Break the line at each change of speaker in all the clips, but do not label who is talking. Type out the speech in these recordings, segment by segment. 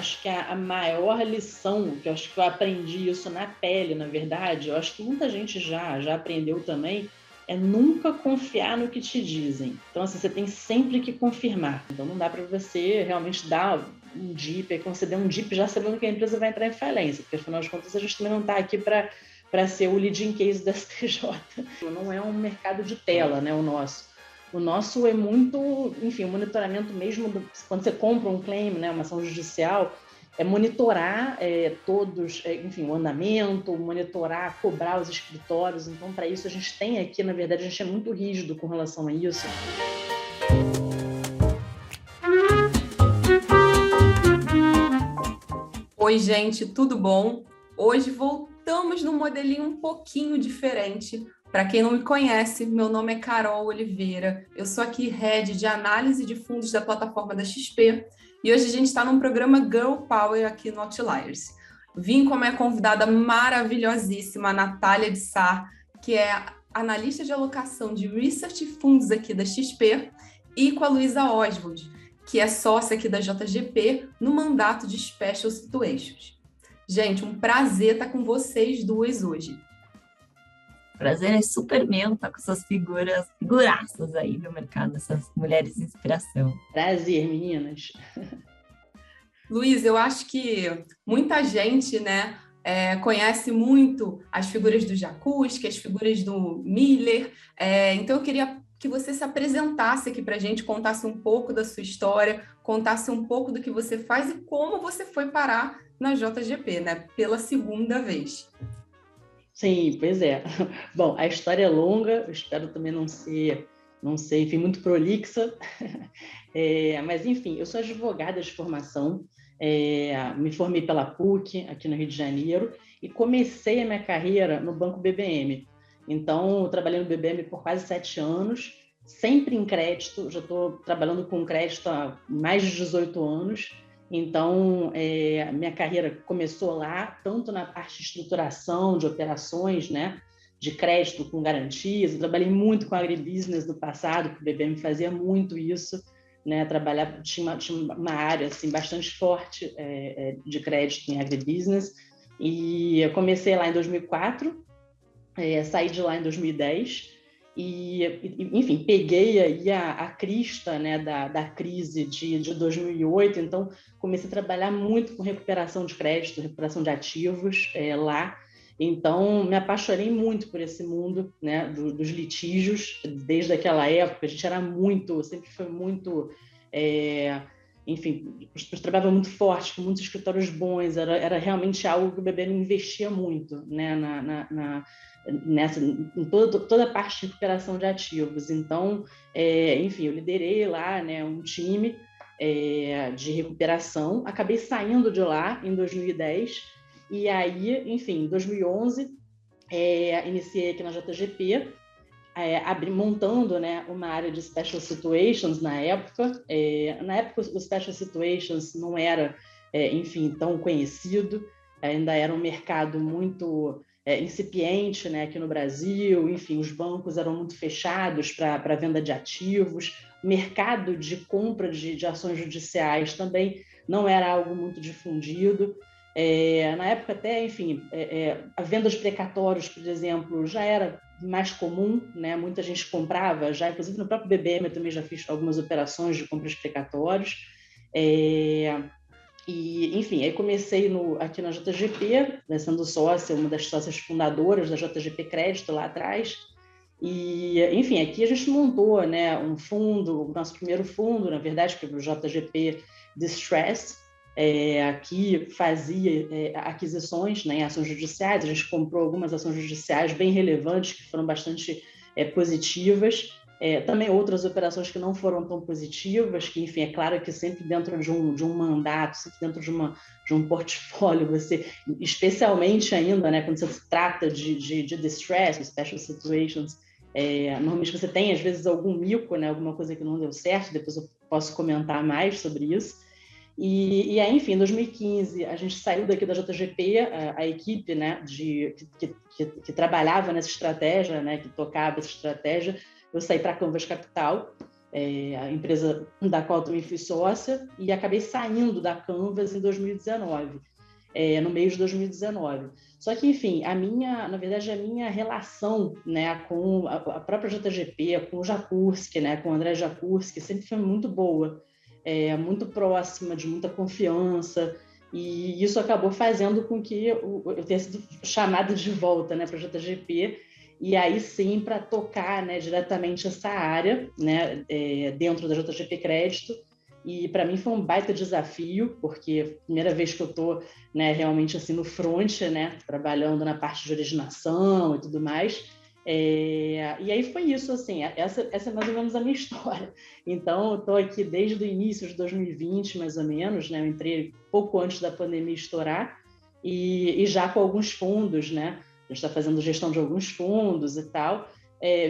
acho que a maior lição, que eu acho que eu aprendi isso na pele, na verdade, eu acho que muita gente já aprendeu também, é nunca confiar no que te dizem. Então, assim, você tem sempre que confirmar. Então, não dá para você realmente dar um DIP, quando você der um DIP já sabendo que a empresa vai entrar em falência, porque, afinal de contas, a gente também não está aqui para ser o leading case da STJ. Não é um mercado de tela, né, o nosso. O nosso é muito, enfim, o monitoramento mesmo, quando você compra um claim, né, uma ação judicial, é monitorar todos, enfim, o andamento, monitorar, cobrar os escritórios. Então, para isso, a gente tem aqui, na verdade, a gente é muito rígido com relação a isso.
Oi, gente, tudo bom? Hoje voltamos num modelinho um pouquinho diferente. Para quem não me conhece, meu nome é Carol Oliveira, eu sou aqui Head de Análise de Fundos da plataforma da XP e hoje a gente está num programa Girl Power aqui no Outliers. Vim com a minha convidada maravilhosíssima, a Natália de Sá, que é analista de alocação de Research e Fundos aqui da XP, e com a Luísa Oswald, que é sócia aqui da JGP no mandato de Special Situations. Gente, um prazer estar com vocês duas hoje.
Prazer é super meu estar com essas figuraças aí do mercado, essas mulheres de inspiração.
Prazer, meninas.
Luiz, eu acho que muita gente, né, conhece muito as figuras do Jacuzzi, as figuras do Miller, então eu queria que você se apresentasse aqui para a gente, contasse um pouco da sua história, contasse um pouco do que você faz e como você foi parar na JGP, né, pela segunda vez.
Sim, pois é. Bom, a história é longa, eu espero também não ser, enfim, muito prolixa, mas, enfim, eu sou advogada de formação, me formei pela PUC, aqui no Rio de Janeiro, e comecei a minha carreira no Banco BBM. Então, eu trabalhei no BBM por quase 7 anos, sempre em crédito, já estou trabalhando com crédito há mais de 18 anos. Então, a minha carreira começou lá, tanto na parte de estruturação de operações, né, de crédito com garantias. Eu trabalhei muito com agribusiness no passado, porque o BBM fazia muito isso, né, tinha uma área assim, bastante forte de crédito em agribusiness. E eu comecei lá em 2004, saí de lá em 2010. Enfim, peguei aí a crista, né, da crise de 2008, então comecei a trabalhar muito com recuperação de crédito, recuperação de ativos lá. Então, me apaixonei muito por esse mundo, né, dos litígios, desde aquela época. A gente era sempre foi muito, enfim, trabalhava muito forte, com muitos escritórios bons, era realmente algo que o BBM investia muito, né, em toda a parte de recuperação de ativos. Então, enfim, eu liderei lá, né, um time de recuperação, acabei saindo de lá em 2010, e aí, enfim, em 2011, iniciei aqui na JGP, montando, né, uma área de Special Situations na época. Na época, o Special Situations não era, enfim, tão conhecido, ainda era um mercado muito incipiente, né, aqui no Brasil. Enfim, os bancos eram muito fechados para venda de ativos, o mercado de compra de ações judiciais também não era algo muito difundido. Na época até, enfim, a venda de precatórios, por exemplo, já era mais comum, né? Muita gente comprava, já inclusive no próprio BBM eu também já fiz algumas operações de compra de precatórios. E, enfim, aí comecei aqui na JGP, né, sendo sócia, uma das sócias fundadoras da JGP Crédito lá atrás. E, enfim, aqui a gente montou, né, um fundo, o nosso primeiro fundo, na verdade, que é o JGP Distressed. Aqui fazia aquisições, né, em ações judiciais. A gente comprou algumas ações judiciais bem relevantes, que foram bastante positivas. Também outras operações que não foram tão positivas, que, enfim, é claro que sempre dentro de um mandato, sempre dentro de um portfólio, você, especialmente ainda, né, quando se trata de distress, special situations, normalmente você tem, às vezes, algum mico, né, alguma coisa que não deu certo, depois eu posso comentar mais sobre isso. E aí, enfim, em 2015, a gente saiu daqui da JGP, a equipe, né, que trabalhava nessa estratégia, né, que tocava essa estratégia. Eu saí para a Canvas Capital, a empresa da qual eu também fui sócia, e acabei saindo da Canvas em 2019, no mês de 2019. Só que, enfim, na verdade, a minha relação, né, com a própria JGP, com o Jakurski, né, com o André Jakurski, sempre foi muito boa, muito próxima, de muita confiança, e isso acabou fazendo com que eu tenha sido chamada de volta, né, para a JGP, e aí sim para tocar, né, diretamente essa área, né, dentro da JGP Crédito. E para mim foi um baita desafio, porque é a primeira vez que eu estou, né, realmente assim no front, né, trabalhando na parte de originação e tudo mais. E aí foi isso, assim, essa é mais ou menos a minha história. Então, eu estou aqui desde o início de 2020, mais ou menos, né, eu entrei pouco antes da pandemia estourar, e já com alguns fundos, né, a gente está fazendo gestão de alguns fundos e tal,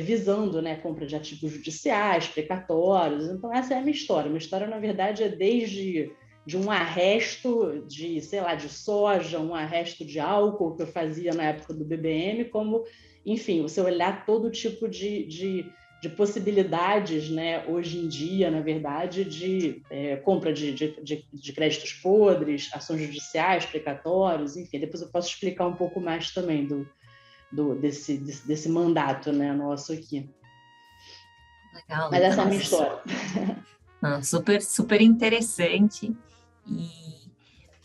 visando, né, compra de ativos judiciais, precatórios. Então, essa é a minha história. Minha história, na verdade, é desde de um arresto de, sei lá, de soja, um arresto de álcool que eu fazia na época do BBM, como, enfim, você olhar todo tipo de possibilidades, né, hoje em dia, na verdade, de compra de créditos podres, ações judiciais, precatórios, enfim. Depois eu posso explicar um pouco mais também desse mandato, né, nosso aqui.
Legal,
Mas essa é a minha história.
Super, super interessante.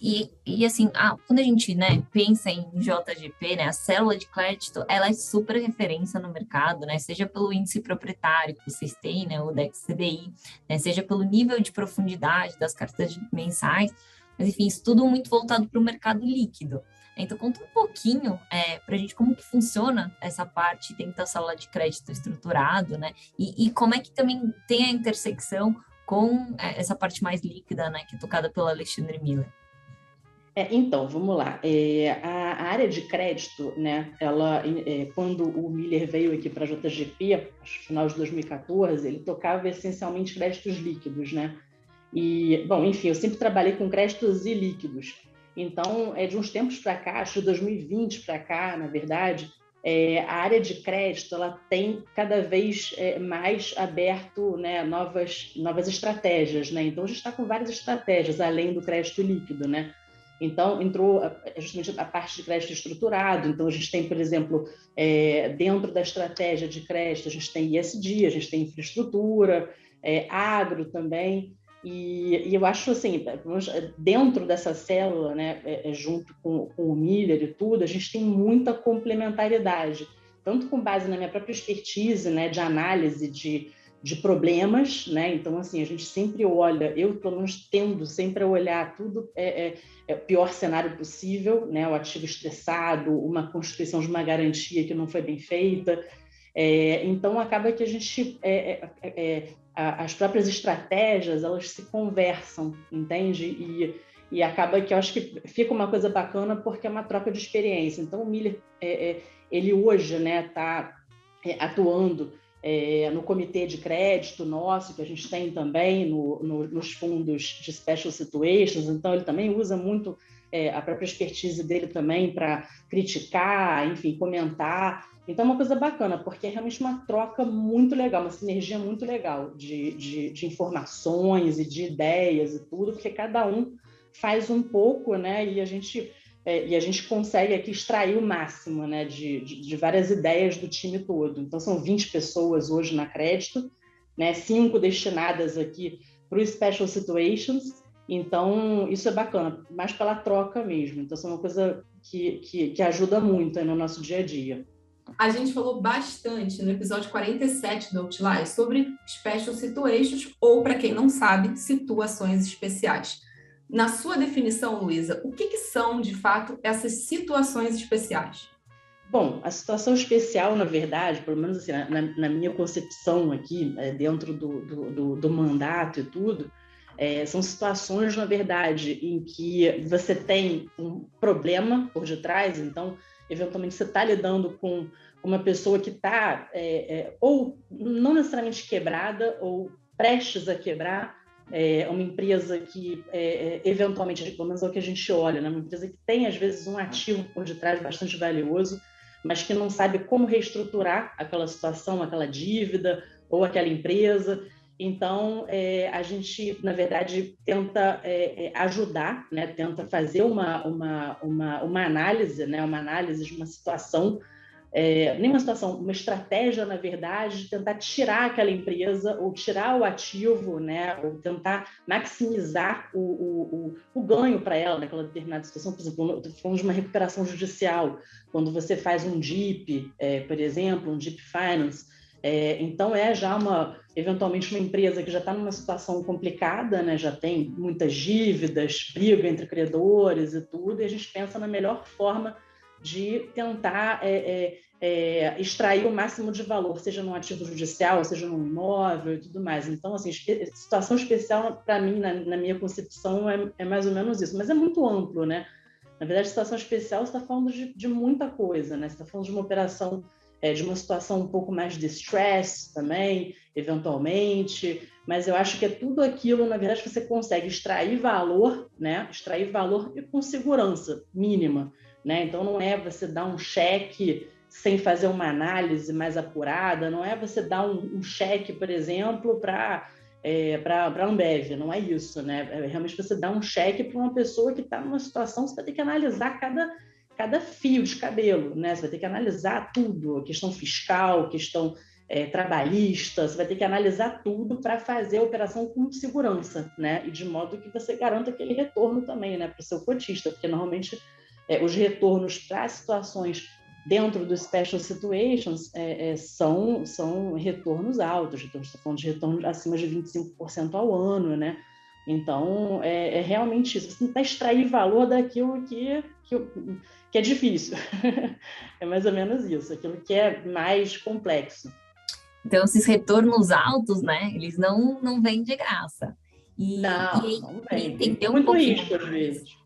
E assim, quando a gente, né, pensa em JGP, né, a célula de crédito, ela é super referência no mercado, né, seja pelo índice proprietário que vocês têm, né, o DEX CDI, né, seja pelo nível de profundidade das cartas mensais, mas enfim, isso tudo muito voltado para o mercado líquido. Então, conta um pouquinho para a gente como que funciona essa parte dentro da célula de crédito estruturado, né, e como é que também tem a intersecção com essa parte mais líquida, né, que é tocada pelo Alexandre Miller.
Então, vamos lá. A área de crédito, né, ela, quando o Miller veio aqui para a JGP, acho que final de 2014, ele tocava essencialmente créditos líquidos, né? E, bom, enfim, eu sempre trabalhei com créditos e líquidos. Então, de uns tempos para cá, acho que de 2020 para cá, na verdade, a área de crédito ela tem cada vez mais aberto, né, novas estratégias, né? Então, a gente está com várias estratégias além do crédito líquido, né? Então, entrou justamente a parte de crédito estruturado. Então, a gente tem, por exemplo, dentro da estratégia de crédito, a gente tem ISD, a gente tem infraestrutura, agro também. E eu acho assim, dentro dessa célula, né, junto com o Miller e tudo, a gente tem muita complementariedade, tanto com base na minha própria expertise, né, de análise de problemas, né? Então, assim, a gente sempre olha, eu pelo menos tendo sempre a olhar tudo o pior cenário possível, né? O ativo estressado, uma constituição de uma garantia que não foi bem feita. Então, acaba que a gente... as próprias estratégias, elas se conversam, entende? E acaba que eu acho que fica uma coisa bacana porque é uma troca de experiência. Então, o Miller, ele hoje, né, está atuando no comitê de crédito nosso, que a gente tem também nos fundos de Special Situations. Então, ele também usa muito a própria expertise dele também para criticar, enfim, comentar. Então, é uma coisa bacana, porque é realmente uma troca muito legal, uma sinergia muito legal de informações e de ideias e tudo, porque cada um faz um pouco, né? E a gente consegue aqui extrair o máximo, né, de várias ideias do time todo. Então, são 20 pessoas hoje na Crédito, né, 5 destinadas aqui para os Special Situations. Então, isso é bacana, mais pela troca mesmo. Então, isso é uma coisa que ajuda muito no nosso dia a dia.
A gente falou bastante no episódio 47 do Outlier sobre Special Situations, ou, para quem não sabe, situações especiais. Na sua definição, Luísa, o que são, de fato, essas situações especiais?
Bom, a situação especial, na verdade, pelo menos assim, na minha concepção aqui, dentro do mandato e tudo, são situações, na verdade, em que você tem um problema por detrás. Então, eventualmente, você está lidando com uma pessoa que está ou não necessariamente quebrada ou prestes a quebrar, uma empresa que, eventualmente, pelo menos é o que a gente olha, né? Uma empresa que tem, às vezes, um ativo por detrás bastante valioso, mas que não sabe como reestruturar aquela situação, aquela dívida ou aquela empresa. Então, a gente, na verdade, tenta ajudar, né? Tenta fazer uma análise, né? Uma análise de uma situação, nem uma situação, uma estratégia, na verdade, de tentar tirar aquela empresa ou tirar o ativo, né? Ou tentar maximizar o ganho para ela naquela determinada situação. Por exemplo, eu estou falando de uma recuperação judicial, quando você faz um DIP, por exemplo, um DIP Finance. Então, já eventualmente uma empresa que já está numa situação complicada, né? Já tem muitas dívidas, briga entre credores e tudo, e a gente pensa na melhor forma de tentar extrair o máximo de valor, seja num ativo judicial, seja num imóvel e tudo mais. Então, assim, situação especial, para mim, na minha concepção, é mais ou menos isso, mas é muito amplo, né? Na verdade, situação especial, você está falando de muita coisa, né? Você está falando de uma operação, de uma situação um pouco mais de stress também, eventualmente, mas eu acho que é tudo aquilo, na verdade, que você consegue extrair valor, né? Extrair valor e com segurança mínima, né? Então, não é você dar um cheque sem fazer uma análise mais apurada, não é você dar um cheque, por exemplo, para a Ambev, não é isso, né? É realmente você dar um cheque para uma pessoa que está numa situação, você vai ter que analisar cada fio de cabelo, né? Você vai ter que analisar tudo, questão fiscal, questão trabalhista, você vai ter que analisar tudo para fazer a operação com segurança, né? E de modo que você garanta aquele retorno também, né, para o seu cotista, porque normalmente os retornos para situações dentro do Special Situations são retornos altos, então a gente está falando de retorno acima de 25% ao ano, né? Então, é realmente isso. Você tentar extrair valor daquilo que é difícil. É mais ou menos isso, aquilo que é mais complexo.
Então, esses retornos altos, né, eles não vêm de graça.
Não vem.
Entender
Tem
um
muito
pouquinho
risco, às vezes.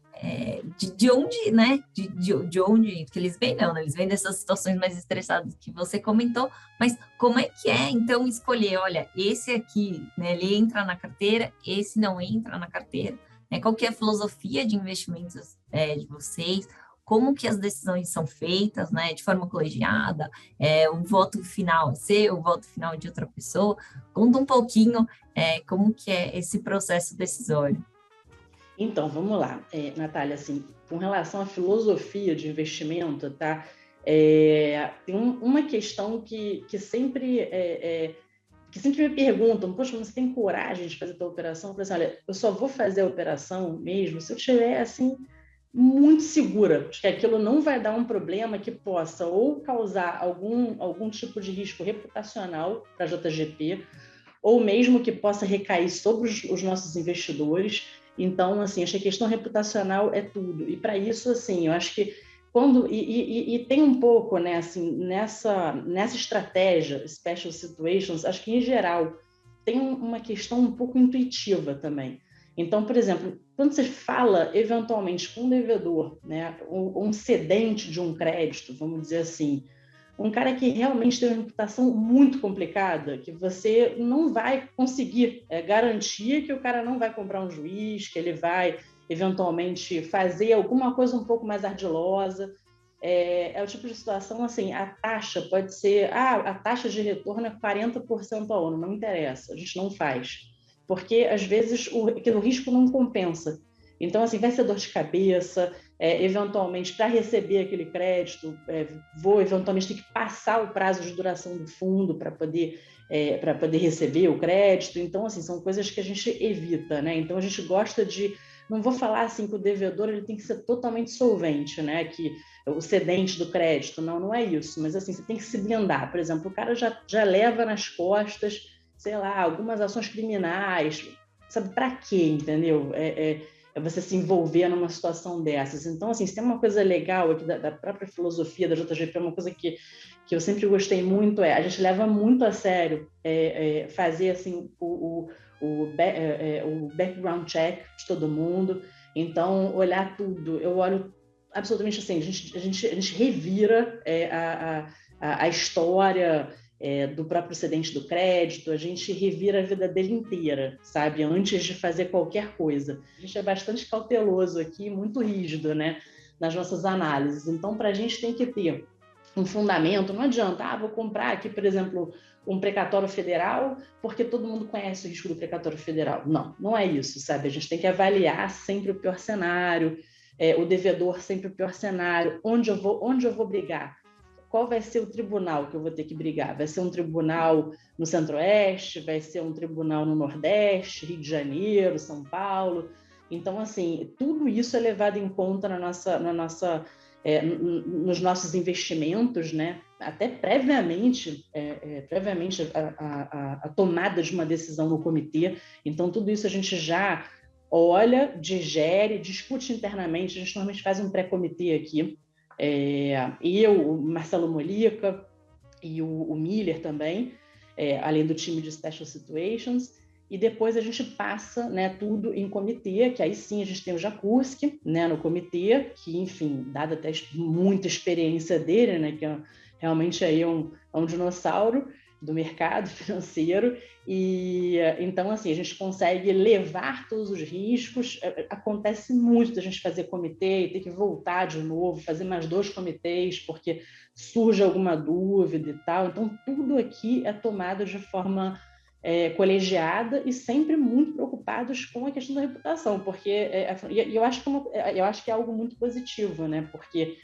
de onde, né? De onde que eles vêm, não, né? Eles vêm dessas situações mais estressadas que você comentou, mas como é que então escolher, olha, esse aqui, né, ele entra na carteira, esse não entra na carteira, né? Qual que é a filosofia de investimentos de vocês? Como que as decisões são feitas, né? De forma colegiada, o voto final é seu, o voto final é de outra pessoa. Conta um pouquinho como que é esse processo decisório.
Então, vamos lá, Natália, assim, com relação à filosofia de investimento, tá? Tem uma questão que sempre me perguntam, poxa, você tem coragem de fazer a tua operação? Eu falei assim, olha, eu só vou fazer a operação mesmo se eu estiver, assim, muito segura de que aquilo não vai dar um problema que possa ou causar algum tipo de risco reputacional para a JGP, ou mesmo que possa recair sobre os nossos investidores. Então, assim, acho que a questão reputacional é tudo. E para isso, assim, eu acho que e tem um pouco, né, assim, nessa estratégia Special Situations, acho que em geral tem uma questão um pouco intuitiva também. Então, por exemplo, quando você fala eventualmente com um devedor, né, um cedente de um crédito, vamos dizer assim, um cara que realmente tem uma reputação muito complicada, que você não vai conseguir garantir que o cara não vai comprar um juiz, que ele vai eventualmente fazer alguma coisa um pouco mais ardilosa. É o tipo de situação, assim, a taxa pode ser, a taxa de retorno é 40% ao ano, não interessa, a gente não faz. Porque, às vezes, aquele risco não compensa. Então, assim, vai ser dor de cabeça, eventualmente, para receber aquele crédito, vou eventualmente ter que passar o prazo de duração do fundo para poder receber o crédito. Então, assim, são coisas que a gente evita, né? Então, a gente gosta de... Não vou falar assim que o devedor ele tem que ser totalmente solvente, né? Que o cedente do crédito, não é isso. Mas, assim, você tem que se blindar. Por exemplo, o cara já leva nas costas, sei lá, algumas ações criminais. Sabe para quê, entendeu? Você se envolver numa situação dessas. Então, assim, se tem uma coisa legal aqui da própria filosofia da JGP, uma coisa que eu sempre gostei muito, a gente leva muito a sério fazer, assim, o background check de todo mundo. Então, olhar tudo. Eu olho absolutamente assim, a gente revira a história do próprio cedente do crédito, a gente revira a vida dele inteira, sabe? Antes de fazer qualquer coisa. A gente é bastante cauteloso aqui, muito rígido, né? Nas nossas análises. Então, para a gente tem que ter um fundamento. Não adianta, vou comprar aqui, por exemplo, um precatório federal, porque todo mundo conhece o risco do precatório federal. Não, não é isso, sabe? A gente tem que avaliar sempre o pior cenário, o devedor sempre o pior cenário, onde eu vou brigar. Qual vai ser o tribunal que eu vou ter que brigar? Vai ser um tribunal no Centro-Oeste? Vai ser um tribunal no Nordeste, Rio de Janeiro, São Paulo? Então, assim, tudo isso é levado em conta nos nossos investimentos, né? Até previamente a tomada de uma decisão no comitê. Então, tudo isso a gente já olha, digere, discute internamente. A gente normalmente faz um pré-comitê aqui. Eu, o Marcelo Molica e o Miller também, além do time de Special Situations, e depois a gente passa, né, tudo em comitê, que aí sim a gente tem o Jakurski, né, no comitê, que, enfim, dada até muita experiência dele, né, que realmente aí é um dinossauro do mercado financeiro, e então, assim, a gente consegue levar todos os riscos. Acontece muito da gente fazer comitê e ter que voltar de novo, fazer mais 2 comitês, porque surge alguma dúvida e tal. Então, tudo aqui é tomado de forma colegiada e sempre muito preocupados com a questão da reputação, porque eu acho que é algo muito positivo, né? Porque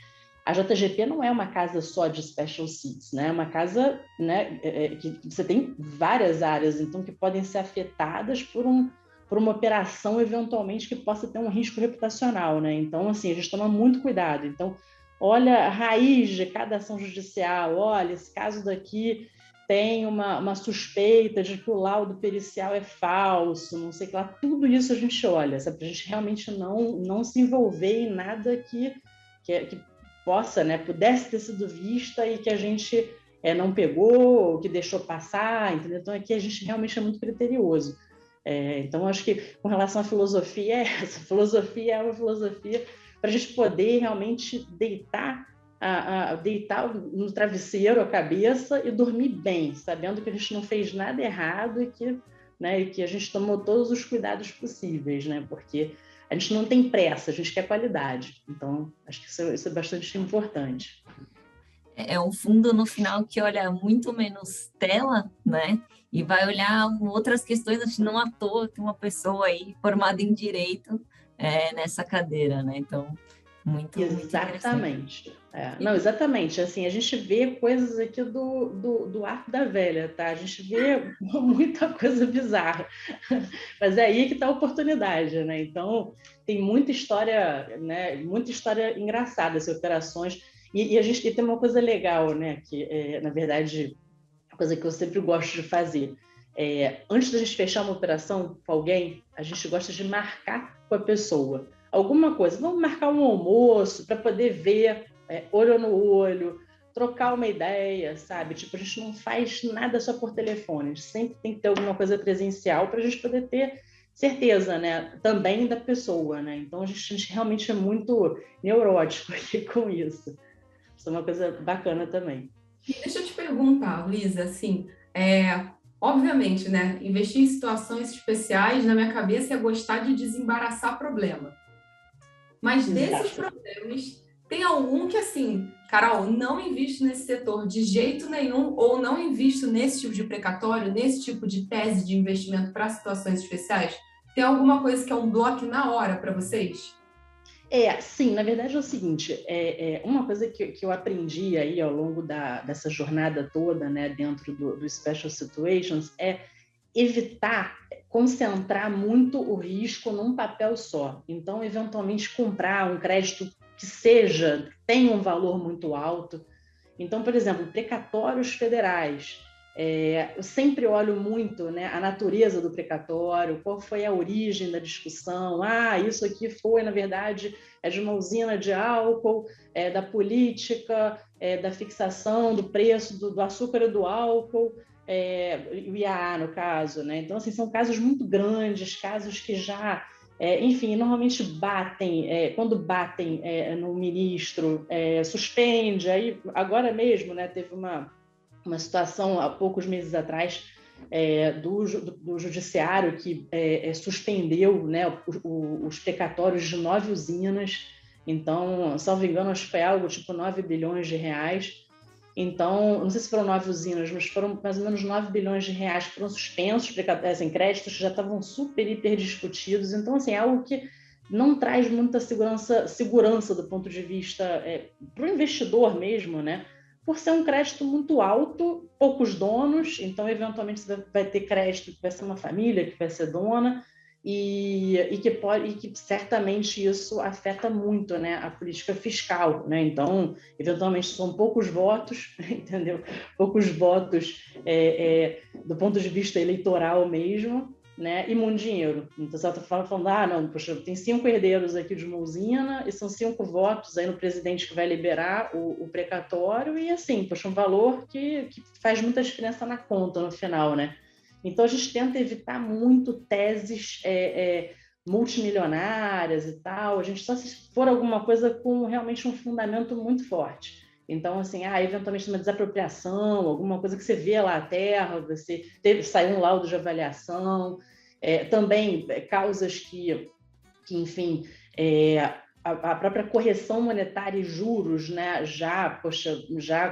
a JGP não é uma casa só de special seats, né? É uma casa, né, que você tem várias áreas, então, que podem ser afetadas por uma operação, eventualmente, que possa ter um risco reputacional, né? Então, assim, a gente toma muito cuidado. Então, olha a raiz de cada ação judicial, olha, esse caso daqui tem uma suspeita de que o laudo pericial é falso, não sei o que lá, tudo isso a gente olha, para a gente realmente não se envolver em nada que possa, né, pudesse ter sido vista e que a gente não pegou, ou que deixou passar, entendeu? Então, aqui a gente realmente é muito criterioso. Então, acho que com relação à filosofia, essa filosofia é uma filosofia para a gente poder realmente deitar no travesseiro a cabeça e dormir bem, sabendo que a gente não fez nada errado e que a gente tomou todos os cuidados possíveis, né? Porque a gente não tem pressa, a gente quer qualidade. Então, acho que isso é bastante importante.
É um fundo, no final, que olha muito menos tela, né? E vai olhar outras questões, acho que não à toa tem uma pessoa aí formada em Direito nessa cadeira, né? Então, muito
exatamente. Não, exatamente. Assim, a gente vê coisas aqui do arco da velha, tá? A gente vê muita coisa bizarra. Mas é aí que está a oportunidade, né? Então, tem muita história, né? Muita história engraçada, essas operações. E a gente tem uma coisa legal, né? Que, na verdade, uma coisa que eu sempre gosto de fazer. Antes da gente fechar uma operação com alguém, a gente gosta de marcar com a pessoa alguma coisa. Vamos marcar um almoço para poder ver olho no olho, trocar uma ideia, sabe? Tipo, a gente não faz nada só por telefone. A gente sempre tem que ter alguma coisa presencial para a gente poder ter certeza, né? Também da pessoa, né? Então, a gente realmente é muito neurótico aqui com isso. Isso é uma coisa bacana também.
E deixa eu te perguntar, Luísa, assim, obviamente, né? Investir em situações especiais, na minha cabeça, é gostar de desembaraçar problema. Mas desses problemas, tem algum que, assim, Carol, não invisto nesse setor de jeito nenhum, ou não invisto nesse tipo de precatório, nesse tipo de tese de investimento para situações especiais? Tem alguma coisa que é um bloco na hora para vocês?
Sim, na verdade é o seguinte, uma coisa que eu aprendi aí ao longo dessa jornada toda, né, dentro do Special Situations, é evitar concentrar muito o risco num papel só. Então, eventualmente, comprar um crédito que tenha um valor muito alto. Então, por exemplo, precatórios federais. Eu sempre olho muito, né, a natureza do precatório, qual foi a origem da discussão. Isso aqui foi, na verdade, de uma usina de álcool, da política, da fixação do preço do açúcar e do álcool, o IAA, no caso, né? Então, assim, são casos muito grandes, casos que já, enfim, normalmente quando batem no ministro, suspende. Aí, agora mesmo, né, teve uma situação, há poucos meses atrás, do judiciário que suspendeu, né, os precatórios de 9 usinas. Então, salvo engano, acho que foi algo tipo 9 bilhões de reais. Então, não sei se foram 9 usinas, mas foram mais ou menos 9 bilhões de reais que foram suspensos, assim, créditos que já estavam super, hiper discutidos. Então, assim, é algo que não traz muita segurança do ponto de vista para o investidor mesmo, né? Por ser um crédito muito alto, poucos donos, então, eventualmente, você vai ter crédito que vai ser uma família, que vai ser dona, e que certamente isso afeta muito, né, a política fiscal, né? Então, eventualmente são poucos votos, entendeu? Poucos votos do ponto de vista eleitoral mesmo, né? E muito dinheiro. Então, você está falando, não, poxa, tem 5 herdeiros aqui de uma usina e são 5 votos aí no presidente que vai liberar o precatório e, assim, poxa, um valor que faz muita diferença na conta no final, né? Então, a gente tenta evitar muito teses multimilionárias e tal. A gente só se for alguma coisa com realmente um fundamento muito forte. Então, assim, eventualmente uma desapropriação, alguma coisa que você vê lá a terra, você saiu um laudo de avaliação. Também causas que enfim, a própria correção monetária e juros, né, já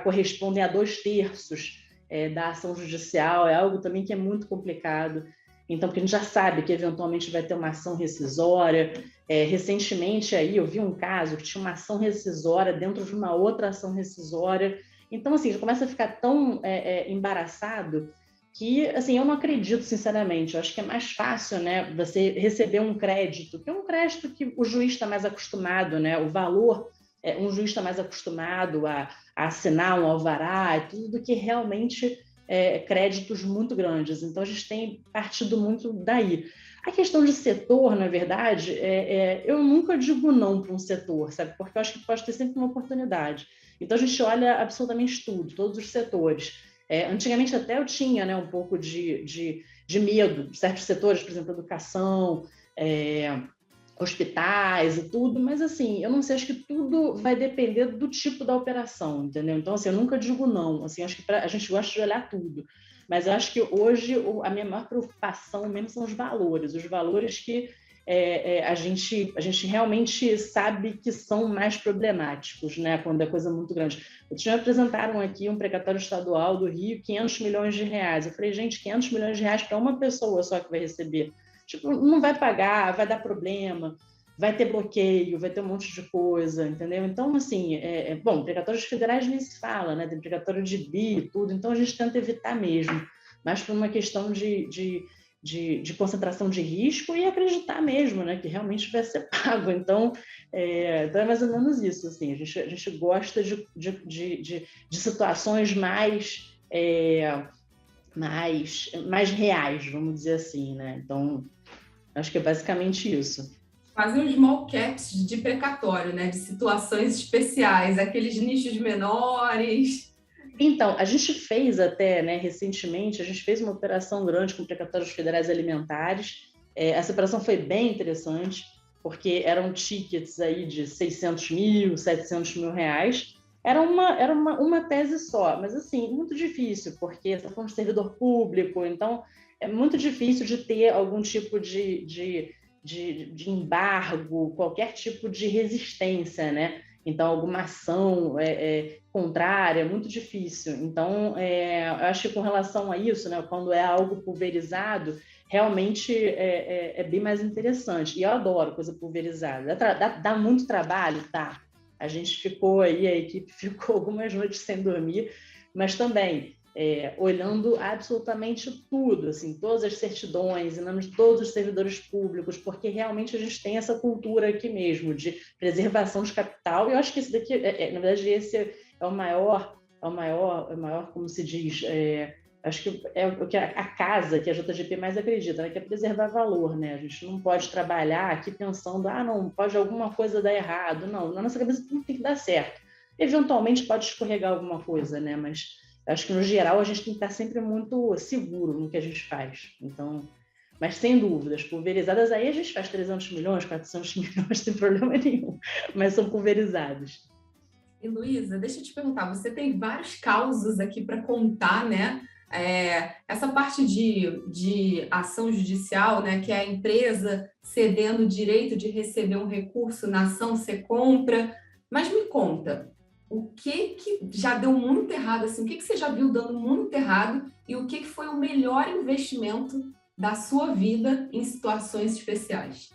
correspondem a 2/3 da ação judicial, é algo também que é muito complicado. Então, porque a gente já sabe que eventualmente vai ter uma ação rescisória. Recentemente aí eu vi um caso que tinha uma ação rescisória dentro de uma outra ação rescisória. Então, assim, já começa a ficar tão embaraçado que, assim, eu não acredito, sinceramente. Eu acho que é mais fácil, né, você receber um crédito, que é um crédito que o juiz está mais acostumado, né, o valor, um juiz está mais acostumado a assinar um alvará e tudo, do que realmente créditos muito grandes. Então, a gente tem partido muito daí. A questão de setor, na verdade, eu nunca digo não para um setor, sabe? Porque eu acho que pode ter sempre uma oportunidade. Então, a gente olha absolutamente tudo, todos os setores. Antigamente até eu tinha, né, um pouco de medo de certos setores, por exemplo, educação, hospitais e tudo, mas assim, eu não sei, acho que tudo vai depender do tipo da operação, entendeu? Então, assim, eu nunca digo não, assim, acho que a gente gosta de olhar tudo, mas eu acho que hoje a minha maior preocupação mesmo são os valores que a gente realmente sabe que são mais problemáticos, né, quando é coisa muito grande. Me apresentaram aqui um precatório estadual do Rio, 500 milhões de reais. Eu falei, gente, 500 milhões de reais para uma pessoa só que vai receber. Tipo, não vai pagar, vai dar problema, vai ter bloqueio, vai ter um monte de coisa, entendeu? Então, assim, bom, precatórios federais nem se fala, né? Tem precatório de BI e tudo, então a gente tenta evitar mesmo, mas por uma questão de concentração de risco e acreditar mesmo, né, que realmente vai ser pago. Então é mais ou menos isso, assim, a gente gosta de situações mais reais, vamos dizer assim, né? Então, acho que é basicamente isso.
Quase um small caps de precatório, né? De situações especiais, aqueles nichos menores.
Então, a gente fez até, né, recentemente, a gente fez uma operação grande com precatórios federais alimentares. Essa operação foi bem interessante, porque eram tickets aí de 600 mil, 700 mil reais. Era uma tese só, mas assim, muito difícil, porque está falando de servidor público, então é muito difícil de ter algum tipo de embargo, qualquer tipo de resistência, né? Então, alguma ação contrária é muito difícil. Então, eu acho que com relação a isso, né, quando é algo pulverizado, realmente é bem mais interessante. E eu adoro coisa pulverizada. Dá muito trabalho? Tá. A gente ficou aí, a equipe ficou algumas noites sem dormir, mas também olhando absolutamente tudo, assim, todas as certidões, em nome de todos os servidores públicos, porque realmente a gente tem essa cultura aqui mesmo de preservação de capital, e eu acho que esse daqui, na verdade, esse é o maior, como se diz, acho que é o que a casa, que a JGP mais acredita, né, que é preservar valor, né? A gente não pode trabalhar aqui pensando, não, pode alguma coisa dar errado. Não, na nossa cabeça tudo tem que dar certo. Eventualmente pode escorregar alguma coisa, né? Mas acho que, no geral, a gente tem que estar sempre muito seguro no que a gente faz. Então, mas, sem dúvidas, pulverizadas, aí a gente faz 300 milhões, 400 milhões, sem problema nenhum, mas são pulverizadas.
E, Luísa, deixa eu te perguntar, você tem vários causos aqui para contar, né? Essa parte de ação judicial, né, que é a empresa cedendo o direito de receber um recurso na ação, você compra. Mas me conta, o que já deu muito errado, assim, o que você já viu dando muito errado e o que foi o melhor investimento da sua vida em situações especiais?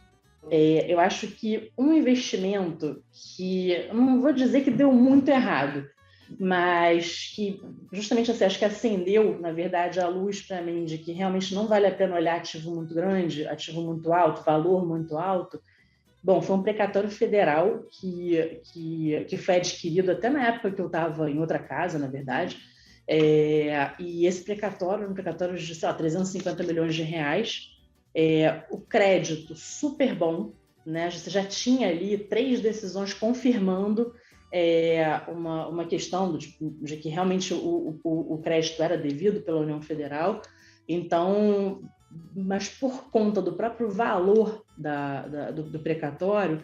Eu acho que um investimento que, eu não vou dizer que deu muito errado, mas que justamente assim, acho que acendeu, na verdade, a luz para mim de que realmente não vale a pena olhar ativo muito grande, ativo muito alto, valor muito alto. Bom, foi um precatório federal que foi adquirido até na época que eu estava em outra casa, na verdade. E esse precatório, um precatório de, sei lá, 350 milhões de reais, o crédito super bom, né? Você já tinha ali 3 decisões confirmando uma questão de que realmente o crédito era devido pela União Federal. Então, mas por conta do próprio valor do precatório,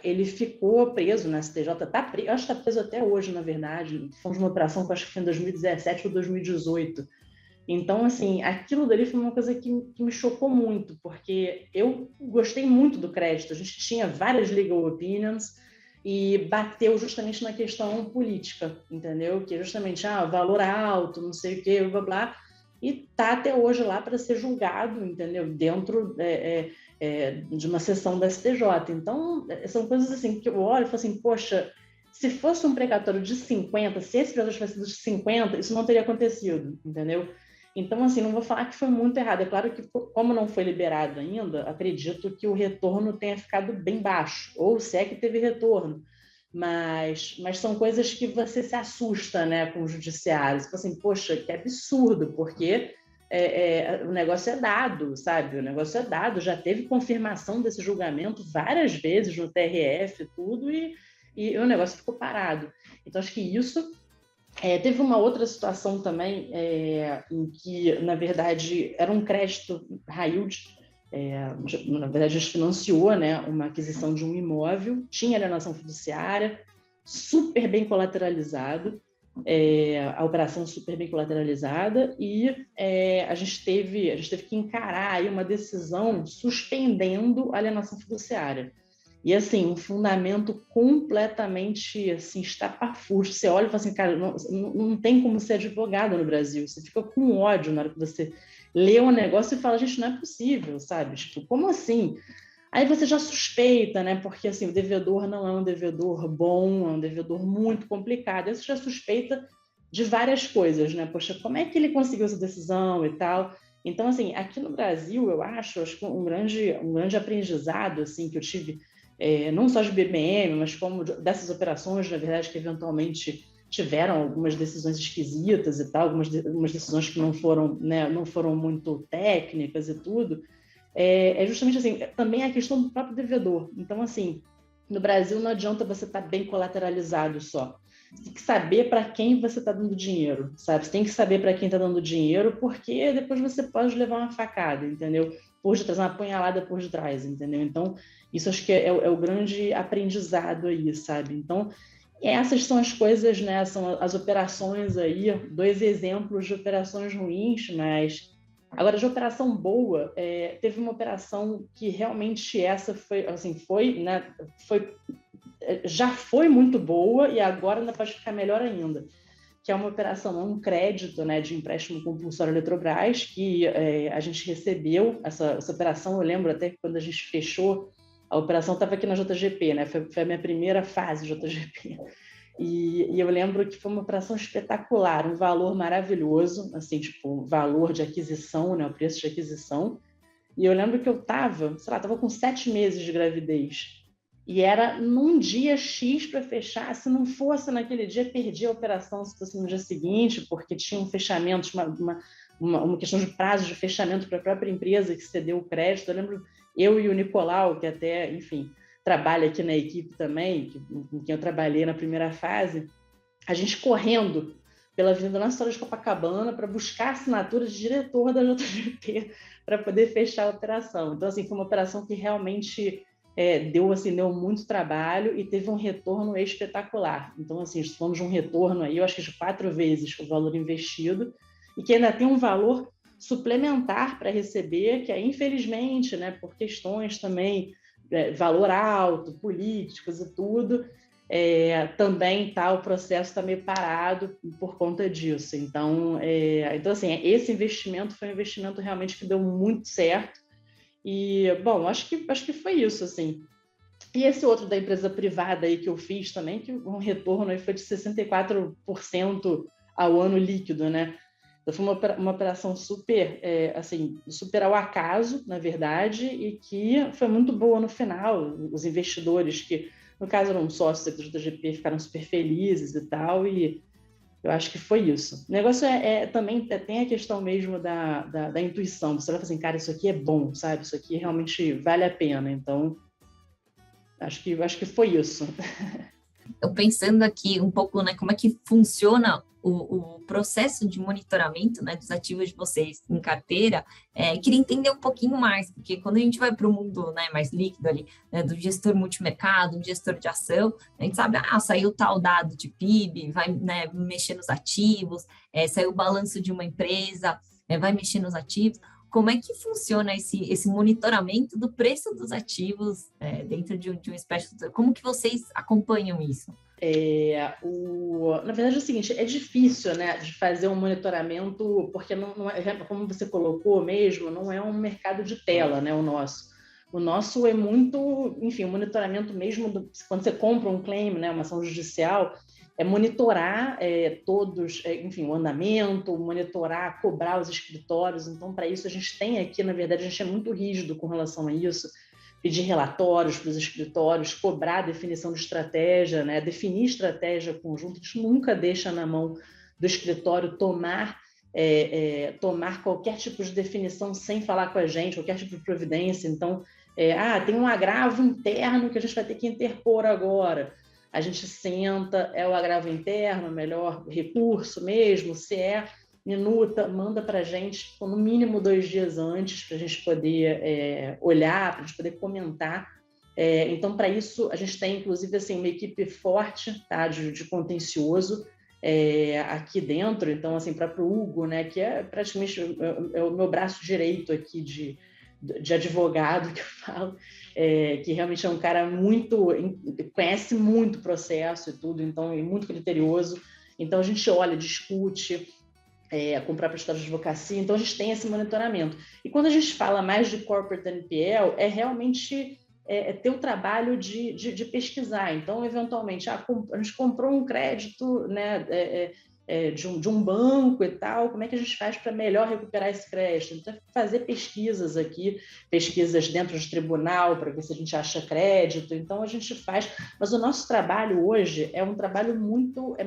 ele ficou preso na STJ, acho que está preso até hoje, na verdade. Fomos uma operação que acho que foi em 2017 ou 2018. Então, assim, aquilo dali foi uma coisa que me chocou muito, porque eu gostei muito do crédito. A gente tinha várias legal opinions e bateu justamente na questão política, entendeu? Que é justamente, valor alto, não sei o quê, blá, blá, e está até hoje lá para ser julgado, entendeu? Dentro de uma sessão da STJ. Então, são coisas assim que eu olho e falo assim, poxa, se fosse um precatório de 50, se esse precatório tivesse sido de 50, isso não teria acontecido, entendeu? Então, assim, não vou falar que foi muito errado. É claro que, como não foi liberado ainda, acredito que o retorno tenha ficado bem baixo, ou se é que teve retorno. Mas são coisas que você se assusta, né, com o judiciário. Você fala assim, poxa, que absurdo, porque o negócio é dado, sabe? O negócio é dado, já teve confirmação desse julgamento várias vezes no TRF e tudo, e o negócio ficou parado. Então, acho que isso... teve uma outra situação também em que, na verdade, era um crédito high yield. Na verdade, a gente financiou, né, uma aquisição de um imóvel, tinha alienação fiduciária, super bem colateralizado, a operação super bem colateralizada, e a gente teve que encarar aí uma decisão suspendendo a alienação fiduciária. E, assim, um fundamento completamente, assim, estapafúrdio. Você olha e fala assim, cara, não tem como ser advogado no Brasil. Você fica com ódio na hora que você lê um negócio e fala, gente, não é possível, sabe? Tipo, como assim? Aí você já suspeita, né? Porque, assim, o devedor não é um devedor bom, é um devedor muito complicado. Aí você já suspeita de várias coisas, né? Poxa, como é que ele conseguiu essa decisão e tal? Então, assim, aqui no Brasil, eu acho que um grande aprendizado, assim, que eu tive... não só de BBM, mas como dessas operações, na verdade, que eventualmente tiveram algumas decisões esquisitas e tal, algumas decisões que não foram, né, não foram muito técnicas e tudo, justamente assim, também a questão do próprio devedor. Então, assim, no Brasil não adianta você estar bem colateralizado só. Você tem que saber para quem você está dando dinheiro, sabe? Você tem que saber para quem está dando dinheiro, porque depois você pode levar uma facada, entendeu? Por detrás, uma apunhalada por detrás, entendeu? Então, isso acho que é o grande aprendizado aí, sabe? Então, essas são as coisas, né? São as operações aí, 2 exemplos de operações ruins, mas agora de operação boa, teve uma operação que realmente essa foi, assim, né? Já foi muito boa e agora ainda pode ficar melhor ainda, que é uma operação, um crédito, né, de empréstimo compulsório Eletrobras, que a gente recebeu essa operação. Eu lembro até que quando a gente fechou a operação, estava aqui na JGP, né, foi a minha primeira fase JGP, e eu lembro que foi uma operação espetacular, um valor maravilhoso, assim, tipo, valor de aquisição, né, o preço de aquisição, e eu lembro que eu estava com 7 meses de gravidez, e era num dia X para fechar. Se não fosse naquele dia, perdi a operação se fosse no dia seguinte, porque tinha um fechamento, uma questão de prazo de fechamento para a própria empresa que cedeu o crédito. Eu lembro, eu e o Nicolau, que até, enfim, trabalha aqui na equipe também, com quem eu trabalhei na primeira fase, a gente correndo pela Avenida Nossa Senhora de Copacabana para buscar a assinatura de diretor da JGP para poder fechar a operação. Então, assim, foi uma operação que realmente deu muito trabalho e teve um retorno espetacular. Então, assim, fomos de um retorno aí, eu acho que de 4 vezes o valor investido, e que ainda tem um valor suplementar para receber, que é, infelizmente, né, por questões também, valor alto, políticos e tudo, também o processo está meio parado por conta disso. Então, assim, esse investimento foi um investimento realmente que deu muito certo. E, bom, acho que foi isso, assim. E esse outro da empresa privada aí que eu fiz também, que um retorno aí foi de 64% ao ano líquido, né? Então, foi uma operação super, assim, super ao acaso, na verdade, e que foi muito boa no final. Os investidores que, no caso, eram sócios da JGP, ficaram super felizes e tal, e eu acho que foi isso. O negócio também tem a questão mesmo da intuição. Você vai falar assim, cara, isso aqui é bom, sabe? Isso aqui realmente vale a pena. Então, acho que foi isso.
Eu pensando aqui um pouco, né, como é que funciona o processo de monitoramento, né, dos ativos de vocês em carteira, queria entender um pouquinho mais, porque quando a gente vai para o mundo, né, mais líquido ali, né, do gestor multimercado, um gestor de ação, a gente sabe, saiu tal dado de PIB, vai, né, mexer nos ativos, saiu o balanço de uma empresa, vai mexer nos ativos. Como é que funciona esse monitoramento do preço dos ativos dentro de um special? Como que vocês acompanham isso?
Na verdade é o seguinte, é difícil, né, de fazer um monitoramento, porque não é, como você colocou mesmo, não é um mercado de tela, né, o nosso. O nosso é muito, enfim, o monitoramento mesmo, quando você compra um claim, né, uma ação judicial, é monitorar todos, enfim, o andamento, monitorar, cobrar os escritórios. Então, para isso, a gente tem aqui, na verdade, a gente é muito rígido com relação a isso, pedir relatórios para os escritórios, cobrar a definição de estratégia, né? Definir estratégia conjunta, a gente nunca deixa na mão do escritório tomar qualquer tipo de definição sem falar com a gente, qualquer tipo de providência. Então, tem um agravo interno que a gente vai ter que interpor agora. A gente senta, o agravo interno, melhor recurso mesmo, se minuta, manda para a gente no mínimo 2 dias antes, para a gente poder olhar, para a gente poder comentar. Então, para isso, a gente tem, inclusive, assim, uma equipe forte, tá, de contencioso aqui dentro. Então, assim, para o Hugo, né, que é praticamente o meu braço direito aqui de advogado, que eu falo, que realmente é um cara conhece muito o processo e tudo, então é muito criterioso. Então, a gente olha, discute, com o próprio escritório de advocacia, então a gente tem esse monitoramento. E quando a gente fala mais de corporate NPL, é realmente ter o trabalho de pesquisar. Então, eventualmente, a gente comprou um crédito, né, de um banco e tal, como é que a gente faz para melhor recuperar esse crédito? Então, fazer pesquisas aqui, pesquisas dentro de tribunal, para ver se a gente acha crédito. Então, a gente faz, mas o nosso trabalho hoje é um trabalho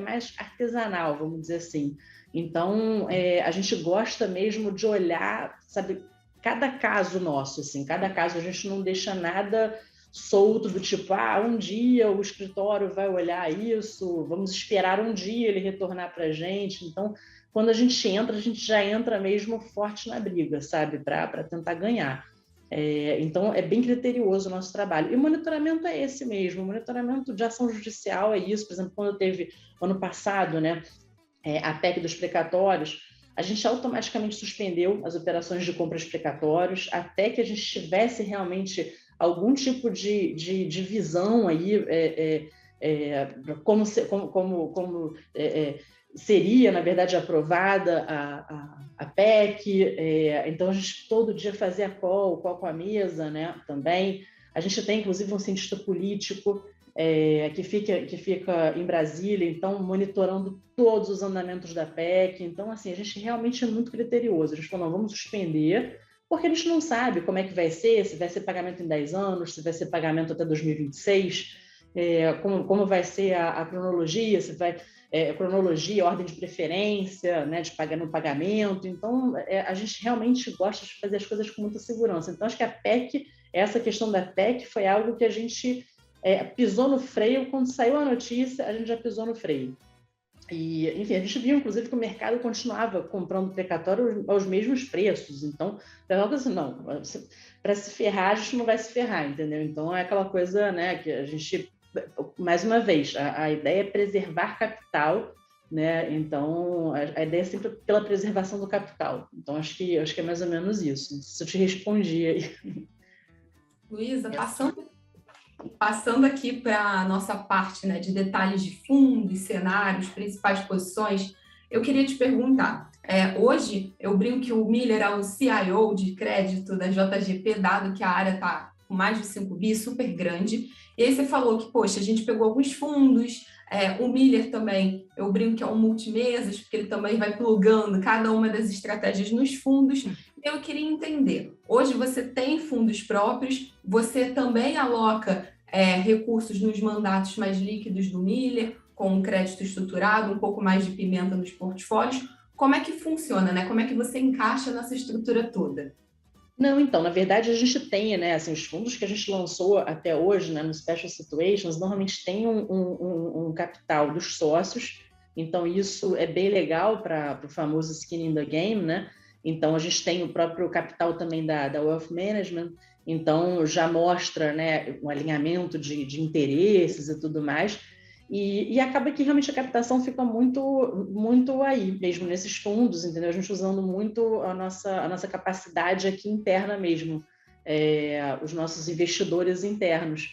mais artesanal, vamos dizer assim. Então, a gente gosta mesmo de olhar, sabe, cada caso nosso, assim, cada caso a gente não deixa nada solto do tipo, um dia o escritório vai olhar isso, vamos esperar um dia ele retornar para a gente. Então, quando a gente já entra mesmo forte na briga, sabe, para tentar ganhar. Então, é bem criterioso o nosso trabalho. E o monitoramento é esse mesmo, o monitoramento de ação judicial é isso. Por exemplo, quando teve, ano passado, né, a PEC dos precatórios, a gente automaticamente suspendeu as operações de compras precatórios até que a gente tivesse realmente algum tipo de visão aí, como seria, na verdade, aprovada a PEC. Então, a gente todo dia fazia call com a mesa, né, também. A gente tem, inclusive, um cientista político que fica em Brasília, então, monitorando todos os andamentos da PEC. Então, assim, a gente realmente é muito criterioso. A gente falou, não, vamos suspender, porque a gente não sabe como é que vai ser, se vai ser pagamento em 10 anos, se vai ser pagamento até 2026, como vai ser a cronologia, se vai... cronologia, ordem de preferência, né, de pagar no pagamento. Então, a gente realmente gosta de fazer as coisas com muita segurança. Então, acho que a PEC, essa questão da PEC foi algo que a gente pisou no freio. Quando saiu a notícia, a gente já pisou no freio. E, enfim, a gente viu, inclusive, que o mercado continuava comprando precatório aos mesmos preços. Então, assim, não, para se ferrar, a gente não vai se ferrar, entendeu? Então, é aquela coisa, né, que a gente, mais uma vez, a ideia é preservar capital, né? Então, a ideia é sempre pela preservação do capital. Então, acho que é mais ou menos isso. Não sei se eu te respondi aí.
Luísa, passando... Passando aqui para a nossa parte, né, de detalhes de fundos, cenários, principais posições, eu queria te perguntar, hoje eu brinco que o Miller é o CIO de crédito da JGP, dado que a área está com mais de 5 bi, super grande, e aí você falou que, poxa, a gente pegou alguns fundos, o Miller também, eu brinco que é um multimesas, porque ele também vai plugando cada uma das estratégias nos fundos. Eu queria entender, hoje você tem fundos próprios, você também aloca recursos nos mandatos mais líquidos do Miller, com um crédito estruturado, um pouco mais de pimenta nos portfólios. Como é que funciona, né? Como é que você encaixa nessa estrutura toda?
Não, então, na verdade, a gente tem, né, assim, os fundos que a gente lançou até hoje, né, no Special Situations, normalmente tem um capital dos sócios, então isso é bem legal para o famoso skin in the game, né? Então, a gente tem o próprio capital também da Wealth Management, então já mostra, né, um alinhamento de interesses e tudo mais, e acaba que realmente a captação fica muito aí, mesmo nesses fundos, entendeu? A gente usando muito a nossa capacidade aqui interna mesmo, os nossos investidores internos.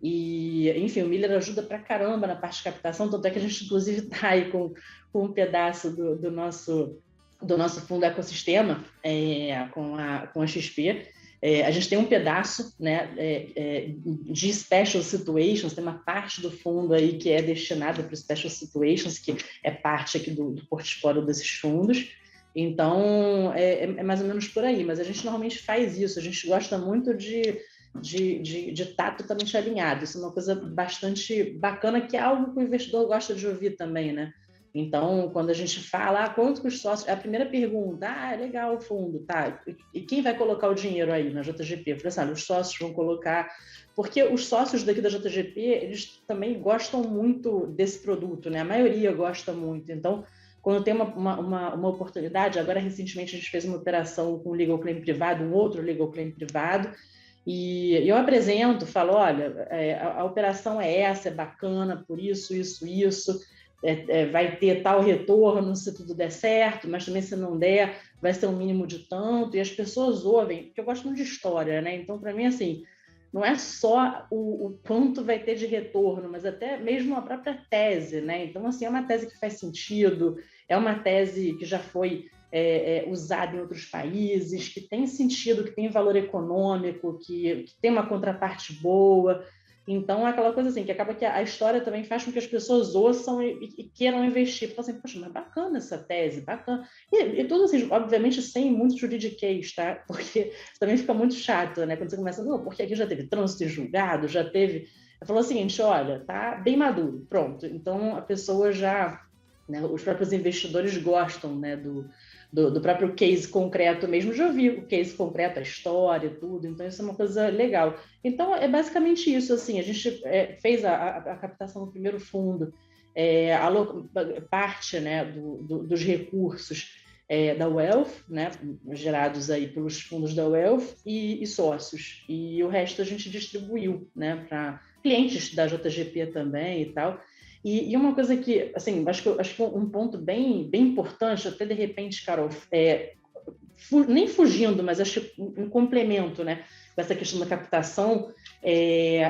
E, enfim, o Miller ajuda pra caramba na parte de captação, tanto é que a gente, inclusive, está aí com um pedaço do nosso fundo ecossistema, com a XP. A gente tem um pedaço, né, de Special Situations, tem uma parte do fundo aí que é destinada para Special Situations, que é parte aqui do portfólio desses fundos. Então, é mais ou menos por aí, mas a gente normalmente faz isso, a gente gosta muito de estar totalmente alinhado. Isso é uma coisa bastante bacana, que é algo que o investidor gosta de ouvir também, né? Então, quando a gente fala, quanto que os sócios... A primeira pergunta, é legal o fundo, tá? E quem vai colocar o dinheiro aí na JGP? Eu falei assim, os sócios vão colocar... Porque os sócios daqui da JGP, eles também gostam muito desse produto, né? A maioria gosta muito. Então, quando tem uma oportunidade, agora recentemente a gente fez uma operação com um legal claim privado, um outro legal claim privado, e eu apresento, falo, olha, a operação é essa, é bacana, por isso, vai ter tal retorno se tudo der certo, mas também se não der, vai ser um mínimo de tanto, e as pessoas ouvem, porque eu gosto muito de história, né? Então, para mim, assim, não é só o quanto vai ter de retorno, mas até mesmo a própria tese, né? Então, assim, é uma tese que faz sentido, é uma tese que já foi usada em outros países, que tem sentido, que tem valor econômico, que tem uma contraparte boa. Então, é aquela coisa assim, que acaba que a história também faz com que as pessoas ouçam e queiram investir. Então, assim, poxa, mas bacana essa tese, bacana. E tudo assim, obviamente, sem muito juridiquês, tá? Porque também fica muito chato, né? Quando você começa, não, porque aqui já teve trânsito em julgado, já teve... Ela falou o seguinte, olha, tá bem maduro, pronto. Então, a pessoa já... Né, os próprios investidores gostam, né, do próprio case concreto mesmo, já ouvi o case concreto, a história, tudo, então isso é uma coisa legal. Então, é basicamente isso, assim, a gente fez a captação do primeiro fundo, parte, né, dos recursos da Wealth, né, gerados aí pelos fundos da Wealth e sócios, e o resto a gente distribuiu, né, para clientes da JGP também e tal. E uma coisa que, assim, acho que um ponto bem importante, até de repente, Carol, nem fugindo, mas acho que um complemento, né, dessa questão da captação,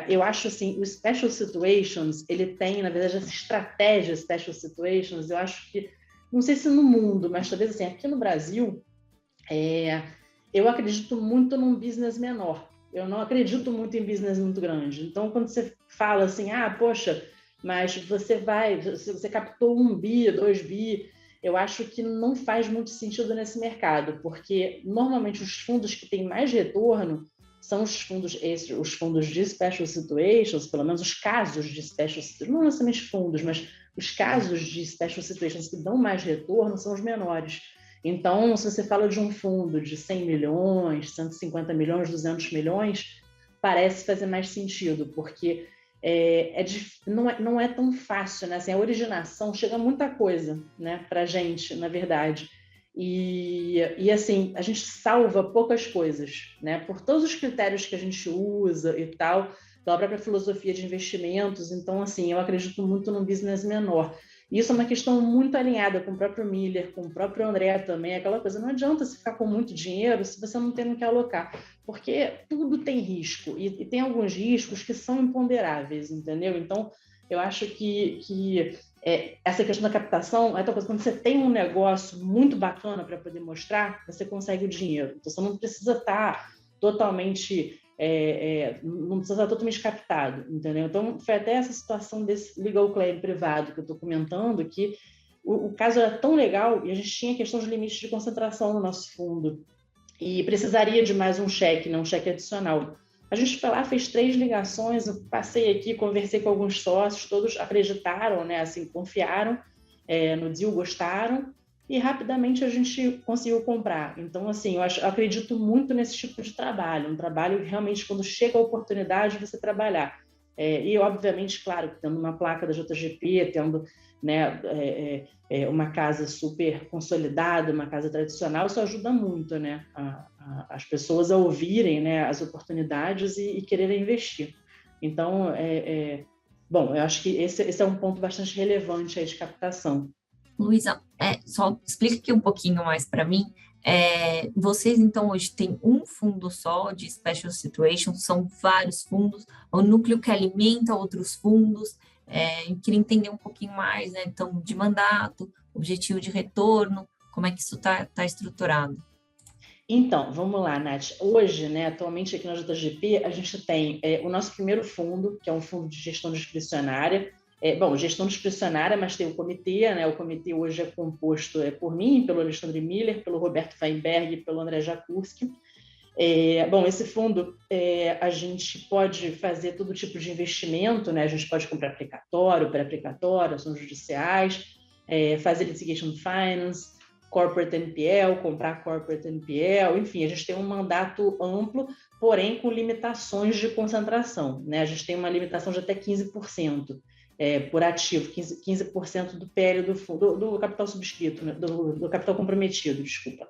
eu acho, assim, o Special Situations, ele tem, na verdade, essa estratégia Special Situations, eu acho que, não sei se no mundo, mas talvez, assim, aqui no Brasil, eu acredito muito num business menor. Eu não acredito muito em business muito grande. Então, quando você fala assim, poxa, mas você captou 1 bi, 2 bi, eu acho que não faz muito sentido nesse mercado, porque normalmente os fundos que têm mais retorno são os fundos de Special Situations, pelo menos os casos de Special Situations, não necessariamente fundos, mas os casos de Special Situations que dão mais retorno são os menores. Então, se você fala de um fundo de 100 milhões, 150 milhões, 200 milhões, parece fazer mais sentido, porque não é tão fácil, né? Assim, a originação chega muita coisa, né, para a gente, na verdade. E assim, a gente salva poucas coisas, né? Por todos os critérios que a gente usa e tal, pela própria filosofia de investimentos. Então, assim, eu acredito muito num business menor. E isso é uma questão muito alinhada com o próprio Miller, com o próprio André também, aquela coisa, não adianta você ficar com muito dinheiro se você não tem no que alocar, porque tudo tem risco, e tem alguns riscos que são imponderáveis, entendeu? Então, eu acho que essa questão da captação, quando você tem um negócio muito bacana para poder mostrar, você consegue o dinheiro. Então, você não precisa estar totalmente... não precisa estar totalmente captado, entendeu? Então, foi até essa situação desse legal claim privado que eu estou comentando, que o caso era tão legal e a gente tinha questão de limites de concentração no nosso fundo e precisaria de mais um cheque, não um cheque adicional. A gente foi lá, fez 3 ligações, eu passei aqui, conversei com alguns sócios, todos acreditaram, né, assim, confiaram no deal, gostaram, e rapidamente a gente conseguiu comprar. Então, assim, eu acredito muito nesse tipo de trabalho, um trabalho que realmente, quando chega a oportunidade, você trabalhar. E, obviamente, claro, tendo uma placa da JGP, tendo, né, uma casa super consolidada, uma casa tradicional, isso ajuda muito, né, as pessoas a ouvirem, né, as oportunidades e quererem investir. Então, bom, eu acho que esse é um ponto bastante relevante aí de captação.
Luísa, só explica aqui um pouquinho mais para mim. Vocês, então, hoje têm um fundo só de Special Situations, são vários fundos, o núcleo que alimenta outros fundos. Eu queria entender um pouquinho mais, né? Então, de mandato, objetivo de retorno, como é que isso está estruturado?
Então, vamos lá, Nath. Hoje, né, atualmente aqui na JGP, a gente tem o nosso primeiro fundo, que é um fundo de gestão discricionária. Gestão discricionária, mas tem o comitê, né? O comitê hoje é composto por mim, pelo Alexandre Miller, pelo Roberto Weinberg e pelo André Jakurski. Esse fundo, a gente pode fazer todo tipo de investimento, né? A gente pode comprar precatório, pré-precatório, ações judiciais, fazer litigation finance, corporate NPL, comprar corporate NPL, enfim, a gente tem um mandato amplo, porém com limitações de concentração, né? A gente tem uma limitação de até 15%. Por ativo, 15% do PL do fundo, do capital subscrito, né? do capital comprometido, desculpa.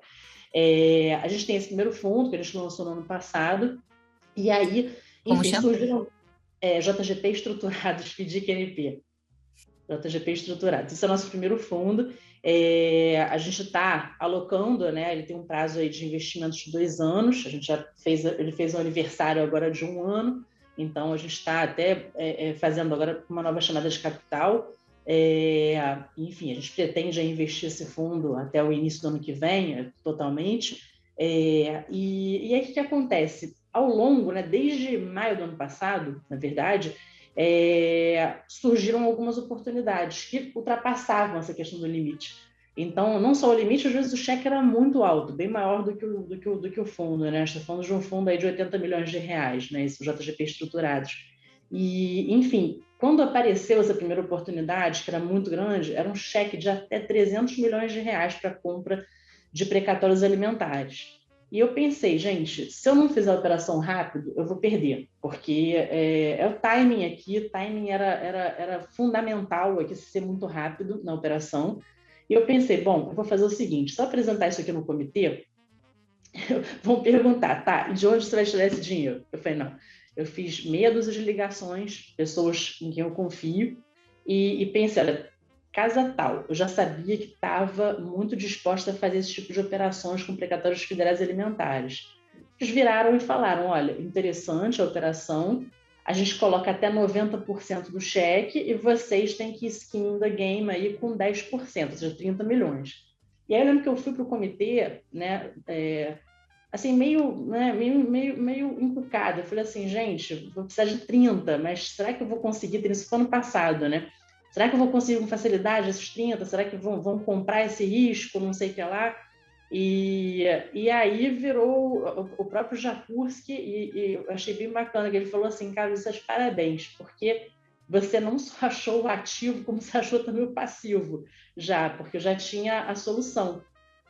A gente tem esse primeiro fundo que a gente lançou no ano passado, e aí, enfim, surgiram JGP Estruturados, FDIC-NP. JGP Estruturados. Esse é o nosso primeiro fundo. A gente está alocando, né? Ele tem um prazo aí de investimentos de 2 anos, ele fez um aniversário agora de 1 ano, então a gente está até fazendo agora uma nova chamada de capital. Enfim, a gente pretende investir esse fundo até o início do ano que vem, totalmente. E aí o que acontece? Ao longo, né, desde maio do ano passado, na verdade, surgiram algumas oportunidades que ultrapassavam essa questão do limite. Então, não só o limite, às vezes o cheque era muito alto, bem maior do que o fundo, né? Nós estamos falando de um fundo aí de 80 milhões de reais, né? Esses JGP estruturados. E, enfim, quando apareceu essa primeira oportunidade, que era muito grande, era um cheque de até 300 milhões de reais para compra de precatórios alimentares. E eu pensei, gente, se eu não fizer a operação rápido, eu vou perder, porque o timing aqui, o timing era fundamental aqui, ser muito rápido na operação. E eu pensei, bom, eu vou fazer o seguinte, só apresentar isso aqui no comitê, vão perguntar, tá, de onde você vai tirar esse dinheiro? Eu falei, não, eu fiz meia dúzia de ligações, pessoas em quem eu confio, e pensei, olha, casa tal, eu já sabia que estava muito disposta a fazer esse tipo de operações com precatórios federais alimentares. Eles viraram e falaram, olha, interessante a operação, a gente coloca até 90% do cheque e vocês têm que skin the game aí com 10%, ou seja, 30 milhões. E aí eu lembro que eu fui para o comitê, né, assim, meio encucada. Eu falei assim, gente, vou precisar de 30, mas será que eu vou conseguir ter isso? Foi ano passado, né? Será que eu vou conseguir com facilidade esses 30? Será que vão comprar esse risco? Não sei o que lá. E aí virou o próprio Jakurski, e eu achei bem bacana, que ele falou assim, Carlos, parabéns, porque você não só achou o ativo, como você achou também o passivo, já, porque eu já tinha a solução.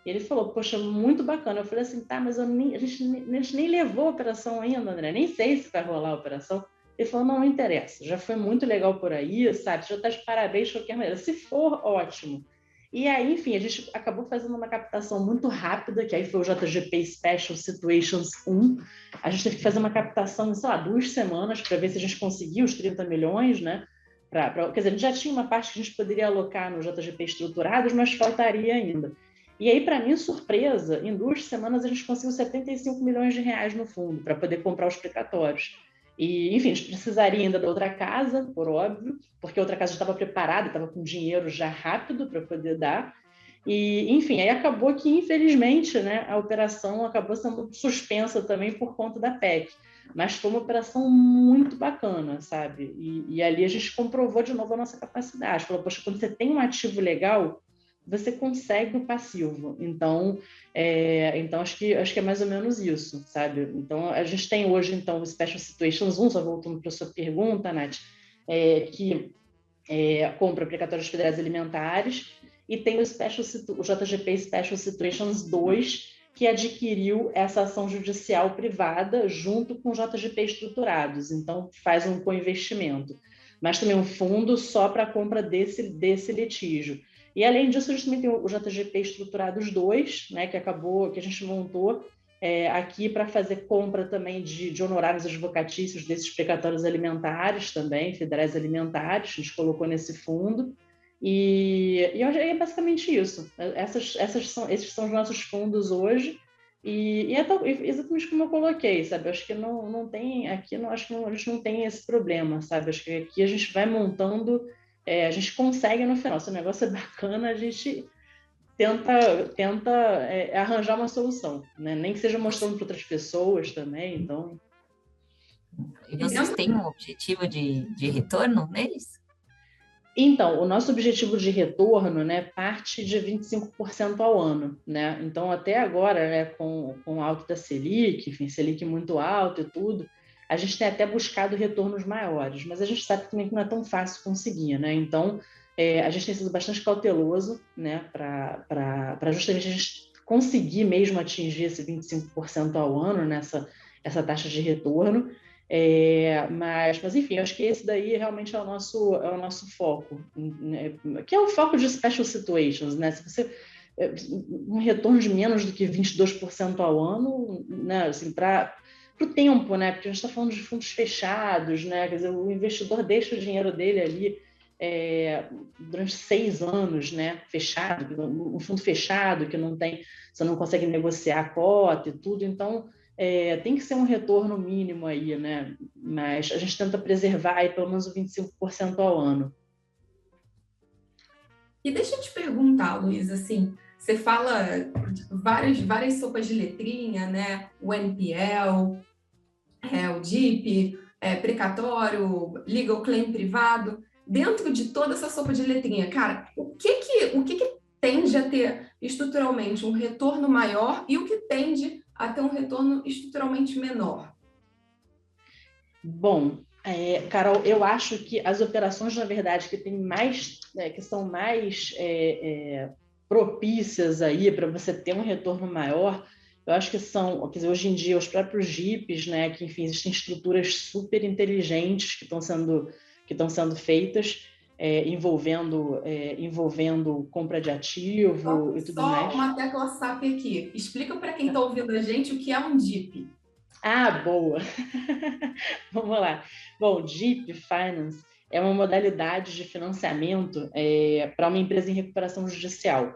E ele falou, poxa, muito bacana. Eu falei assim, tá, mas a gente nem levou a operação ainda, André, nem sei se vai rolar a operação. Ele falou, não interessa, já foi muito legal por aí, sabe? Você já está de parabéns de qualquer maneira. Se for, ótimo. E aí, enfim, a gente acabou fazendo uma captação muito rápida, que aí foi o JGP Special Situations 1. A gente teve que fazer uma captação em, sei lá, 2 semanas para ver se a gente conseguiu os 30 milhões, né? quer dizer, a gente já tinha uma parte que a gente poderia alocar no JGP estruturados, mas faltaria ainda. E aí, para minha surpresa, em 2 semanas a gente conseguiu 75 milhões de reais no fundo para poder comprar os precatórios. E, enfim, a gente precisaria ainda da outra casa, por óbvio, porque a outra casa já estava preparada, estava com dinheiro já rápido para poder dar. E, enfim, aí acabou que, infelizmente, né, a operação acabou sendo suspensa também por conta da PEC. Mas foi uma operação muito bacana, sabe? E ali a gente comprovou de novo a nossa capacidade. Falou, poxa, quando você tem um ativo legal, você consegue o passivo. Então acho que é mais ou menos isso, sabe? Então, a gente tem hoje, então, o Special Situations 1, só voltando para a sua pergunta, Nath, que compra precatórios federais alimentares, e tem o JGP Special Situations 2, que adquiriu essa ação judicial privada junto com o JGP estruturados, então faz um co-investimento, mas também um fundo só para a compra desse litígio. E além disso, a gente também tem o JGP estruturados 2, né, que a gente montou aqui para fazer compra também de honorários advocatícios desses precatórios alimentares também, federais alimentares, a gente colocou nesse fundo. E eu acho que é basicamente isso. Esses são os nossos fundos hoje. E é exatamente como eu coloquei, sabe? Acho que não tem aqui, acho que a gente não tem esse problema, sabe? Acho que aqui a gente vai montando, a gente consegue no final. Se o negócio é bacana, a gente tenta arranjar uma solução, né? Nem que seja mostrando para outras pessoas também. Então,
e vocês têm um objetivo de retorno neles?
Então, o nosso objetivo de retorno, né, parte de 25% ao ano, né? Então, até agora, né, com o alto da Selic, enfim, Selic muito alto e tudo, a gente tem até buscado retornos maiores, mas a gente sabe também que não é tão fácil conseguir, né? Então, a gente tem sido bastante cauteloso, né, para justamente a gente conseguir mesmo atingir esse 25% ao ano essa taxa de retorno. Mas enfim, acho que esse daí realmente é o nosso foco, né? Que é o foco de Special Situations, né? Se você um retorno de menos do que 22% ao ano, né? Assim, para o tempo, né? Porque a gente está falando de fundos fechados, né? Quer dizer, o investidor deixa o dinheiro dele ali durante 6 anos, né? Fechado, um fundo fechado que não tem, você não consegue negociar a cota e tudo, então tem que ser um retorno mínimo aí, né? Mas a gente tenta preservar aí pelo menos o 25% ao ano.
E deixa eu te perguntar, Luiz, assim, você fala várias sopas de letrinha, né? O NPL, o DIP, precatório, legal claim privado. Dentro de toda essa sopa de letrinha, cara, o que tende a ter estruturalmente um retorno maior e o que tende a ter um retorno estruturalmente menor?
Bom, Carol, eu acho que as operações, na verdade, que tem mais, que são mais propícias aí para você ter um retorno maior, eu acho que são, quer dizer, hoje em dia, os próprios JIPs, né, que, enfim, existem estruturas super inteligentes que estão sendo feitas, envolvendo compra de ativo e tudo mais.
Só uma tecla SAP aqui. Explica para quem está ouvindo a gente o que é um DIP.
Ah, boa! Vamos lá. Bom, DIP Finance é uma modalidade de financiamento para uma empresa em recuperação judicial.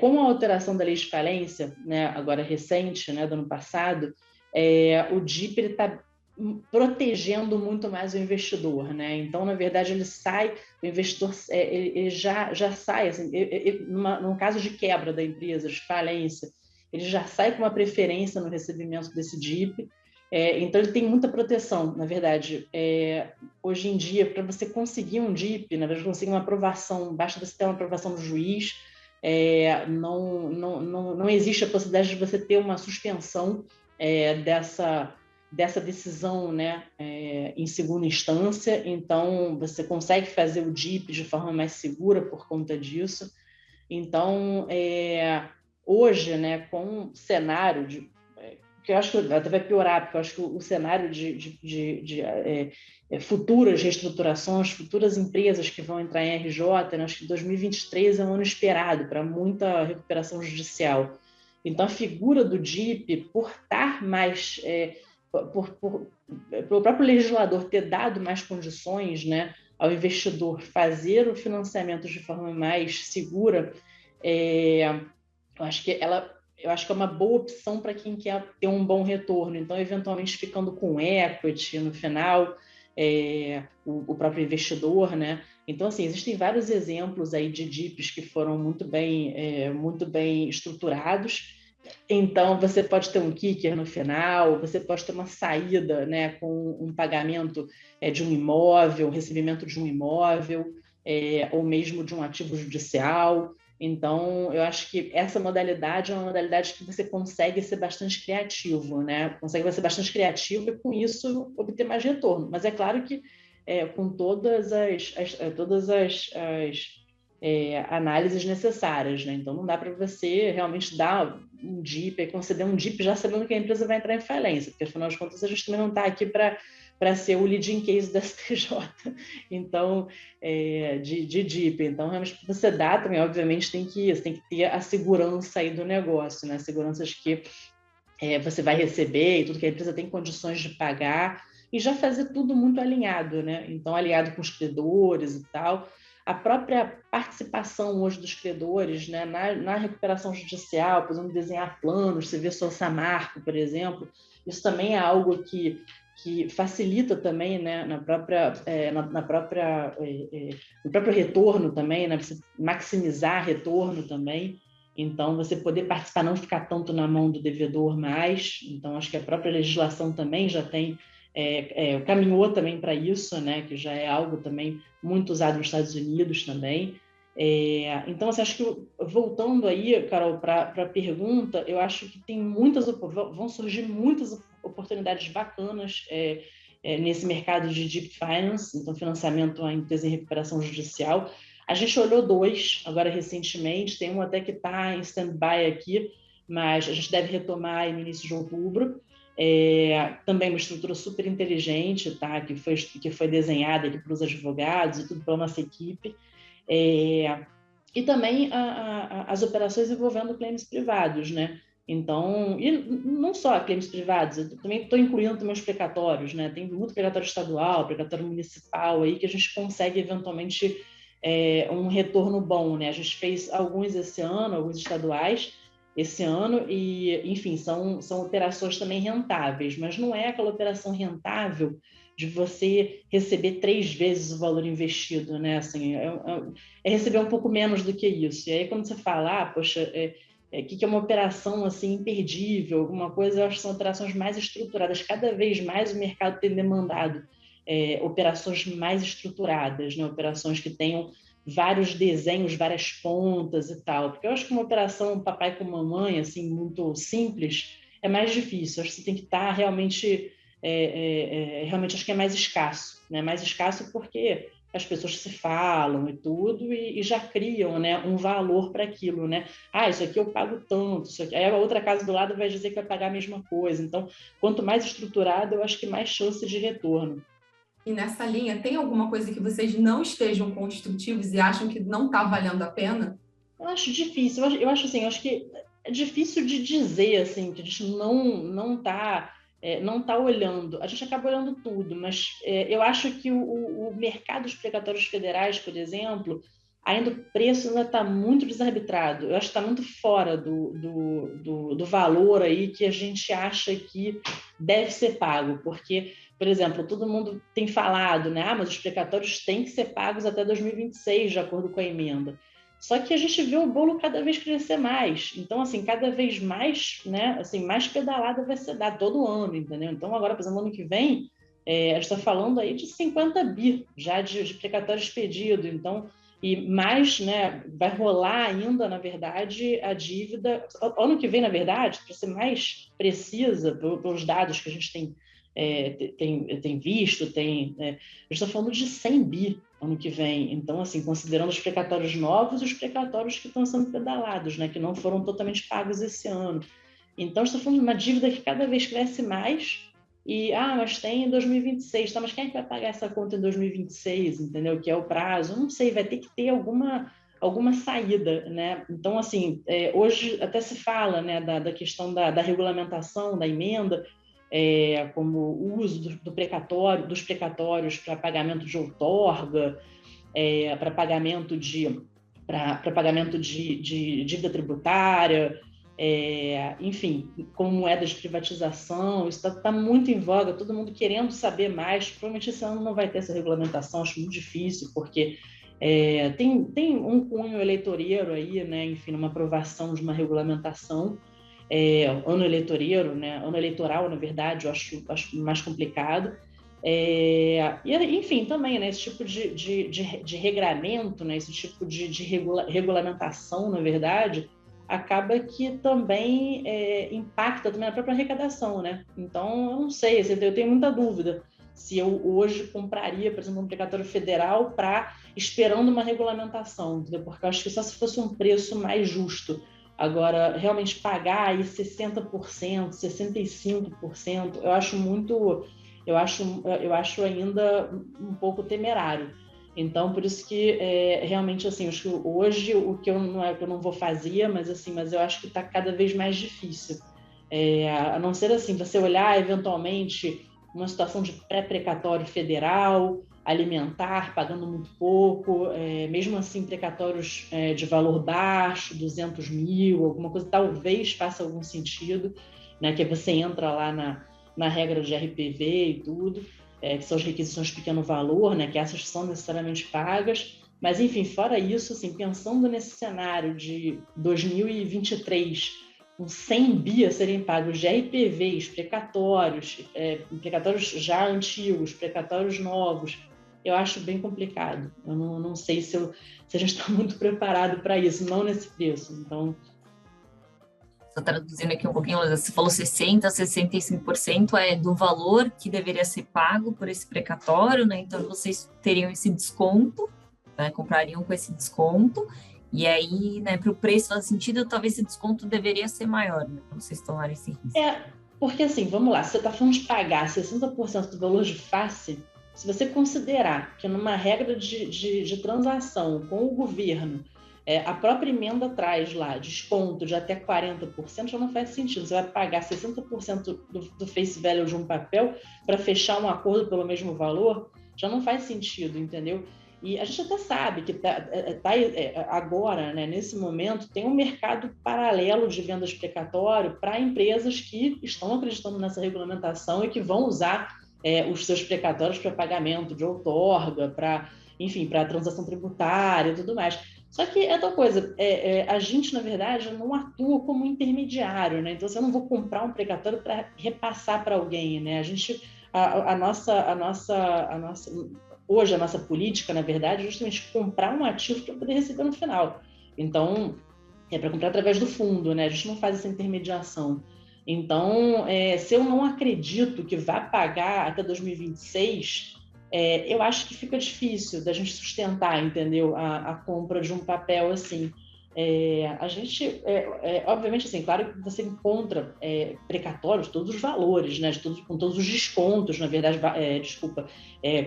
Com a alteração da lei de falência, né, agora recente, né, do ano passado, o DIP está protegendo muito mais o investidor, né? Então, na verdade, o investidor ele já sai, assim, no caso de quebra da empresa, de falência, ele já sai com uma preferência no recebimento desse DIP. Então, ele tem muita proteção, na verdade. Hoje em dia, para você conseguir um DIP, na verdade, conseguir uma aprovação, basta você ter uma aprovação do juiz, não existe a possibilidade de você ter uma suspensão dessa decisão, né, em segunda instância. Então, você consegue fazer o DIP de forma mais segura por conta disso. Então, hoje, né, com o cenário que eu acho que até vai piorar, porque eu acho que o cenário de futuras reestruturações, futuras empresas que vão entrar em RJ, né, acho que 2023 é um ano esperado para muita recuperação judicial. Então, a figura do DIP, por estar pelo próprio legislador ter dado mais condições, né, ao investidor fazer o financiamento de forma mais segura, eu acho que é uma boa opção para quem quer ter um bom retorno. Então, eventualmente, ficando com equity no final, o próprio investidor, né? Então, assim, existem vários exemplos aí de DIPs que foram muito bem estruturados. Então, você pode ter um kicker no final, você pode ter uma saída, né, com um pagamento de um imóvel, um recebimento de um imóvel, ou mesmo de um ativo judicial. Então, eu acho que essa modalidade é uma modalidade que você consegue ser bastante criativo, né? Consegue ser bastante criativo e, com isso, obter mais retorno. Mas é claro que com todas as análises necessárias, né? Então, não dá para você realmente dar um DIP, conceder um DIP já sabendo que a empresa vai entrar em falência, porque, afinal de contas, a gente também não está aqui para ser o leading case da STJ, então, de DIP. Então, realmente, para você dar também, obviamente, você tem que ter a segurança aí do negócio, né? A segurança de que você vai receber e tudo que a empresa tem condições de pagar, e já fazer tudo muito alinhado, né? Então, alinhado com os credores e tal. A própria participação hoje dos credores, né, na recuperação judicial, por exemplo, desenhar planos, você vê só Samarco, por exemplo, isso também é algo que facilita também, né, no próprio retorno também, né, você maximizar retorno também. Então, você poder participar, não ficar tanto na mão do devedor mais. Então, acho que a própria legislação também já tem caminhou também para isso, né, que já é algo também muito usado nos Estados Unidos também. Então, assim, acho que, voltando aí, Carol, para a pergunta, eu acho que vão surgir muitas oportunidades bacanas nesse mercado de deep finance, então financiamento à empresa em recuperação judicial. A gente olhou 2 agora recentemente, tem um até que está em stand-by aqui, mas a gente deve retomar no início de outubro. Também uma estrutura super inteligente, tá? que foi desenhada para os advogados e tudo pela nossa equipe. E também as operações envolvendo claims privados, né? Então, e não só claims privados, eu também estou incluindo também os precatórios, né? Tem muito precatório estadual, precatório municipal aí que a gente consegue eventualmente um retorno bom, né? A gente fez alguns esse ano, alguns estaduais esse ano e, enfim, são operações também rentáveis, mas não é aquela operação rentável de você receber 3 vezes o valor investido, né? Assim, é receber um pouco menos do que isso. E aí, quando você fala, poxa, que é uma operação assim imperdível, alguma coisa, eu acho que são operações mais estruturadas. Cada vez mais o mercado tem demandado operações mais estruturadas, né? Operações que tenham vários desenhos, várias pontas e tal. Porque eu acho que uma operação papai com mamãe, assim, muito simples, é mais difícil. Eu acho que você tem que estar realmente realmente acho que é mais escasso, né? Mais escasso porque as pessoas se falam e tudo e já criam, né, um valor para aquilo, né? Isso aqui eu pago tanto, isso aqui. Aí a outra casa do lado vai dizer que vai pagar a mesma coisa. Então, quanto mais estruturado, eu acho que mais chance de retorno.
E nessa linha, tem alguma coisa que vocês não estejam construtivos e acham que não está valendo a pena?
Eu acho difícil. Eu acho assim, eu acho que é difícil de dizer assim que a gente não tá olhando. A gente acaba olhando tudo, mas eu acho que o mercado dos precatórios federais, por exemplo, ainda o preço ainda está muito desarbitrado. Eu acho que está muito fora do valor aí que a gente acha que deve ser pago, porque, por exemplo, todo mundo tem falado, né? Mas os precatórios têm que ser pagos até 2026, de acordo com a emenda. Só que a gente vê o bolo cada vez crescer mais. Então, assim, cada vez mais, né, assim, mais pedalada vai ser dada todo ano, entendeu? Então, agora, por exemplo, ano que vem, a gente está falando aí de 50 bi já de precatório expedido. Então, e mais, né, vai rolar ainda, na verdade, a dívida. Ano que vem, na verdade, para ser mais precisa, pelos dados que a gente tem visto, a gente está falando de 100 bi ano que vem. Então, assim, considerando os precatórios novos e os precatórios que estão sendo pedalados, né, que não foram totalmente pagos esse ano. Então, estou falando de uma dívida que cada vez cresce mais e, mas tem em 2026, tá? Mas quem é que vai pagar essa conta em 2026, entendeu? Que é o prazo? Não sei, vai ter que ter alguma saída, né? Então, assim, hoje até se fala, né, da questão da regulamentação, da emenda, como o uso dos precatórios para pagamento de outorga, para pagamento de dívida tributária, enfim, como moeda de privatização. Isso está muito em voga, todo mundo querendo saber mais. Provavelmente esse ano não vai ter essa regulamentação, acho muito difícil, porque tem um cunho eleitoreiro aí, né? Enfim, uma aprovação de uma regulamentação, ano eleitoreiro, né? Ano eleitoral, na verdade, eu acho mais complicado. E, enfim, também, né, esse tipo de regramento, né, esse tipo de regulamentação, na verdade, acaba que também impacta também a própria arrecadação, né? Então, eu não sei, eu tenho muita dúvida se eu hoje compraria, por exemplo, um precatório federal esperando uma regulamentação, entendeu? Porque eu acho que só se fosse um preço mais justo. Agora, realmente pagar aí 60%, 65%, eu acho muito... Eu acho ainda um pouco temerário. Então, por isso que realmente, assim, acho que hoje o que eu não vou fazer, mas eu acho que está cada vez mais difícil. A não ser assim, você olhar eventualmente uma situação de pré-precatório federal, alimentar, pagando muito pouco, mesmo assim precatórios de valor baixo, 200 mil, alguma coisa, talvez faça algum sentido, né, que você entra lá na regra de RPV e tudo, que são as requisições de pequeno valor, né, que essas são necessariamente pagas. Mas, enfim, fora isso, assim, pensando nesse cenário de 2023, com 100 bi a serem pagos de RPVs, precatórios já antigos, precatórios novos, eu acho bem complicado. Eu não sei se a gente está muito preparado para isso, não nesse preço. Então...
Estou traduzindo aqui um pouquinho, você falou 60%, 65% do valor que deveria ser pago por esse precatório, né? Então, vocês teriam esse desconto, né? Comprariam com esse desconto, e aí, né, para o preço fazer sentido, talvez esse desconto deveria ser maior, né? Para vocês tomarem esse risco.
Porque assim, vamos lá, você está falando de pagar 60% do valor de face, se você considerar que numa regra de transação com o governo, a própria emenda traz lá desconto de até 40%, já não faz sentido. Você vai pagar 60% do face value de um papel para fechar um acordo pelo mesmo valor, já não faz sentido, entendeu? E a gente até sabe que agora, né, nesse momento, tem um mercado paralelo de vendas precatório para empresas que estão acreditando nessa regulamentação e que vão usar os seus precatórios para pagamento de outorga, para transação tributária e tudo mais. Só que é tal coisa, a gente, na verdade, não atua como intermediário, né? Então, eu não vou comprar um precatório para repassar para alguém, né? Hoje, a nossa política, na verdade, é justamente comprar um ativo para poder receber no final. Então, é para comprar através do fundo, né? A gente não faz essa intermediação. Então, se eu não acredito que vá pagar até 2026... eu acho que fica difícil da gente sustentar, entendeu? A compra de um papel assim. A gente, obviamente, assim, claro que você encontra precatórios, todos os valores, né? Com todos os descontos, na verdade,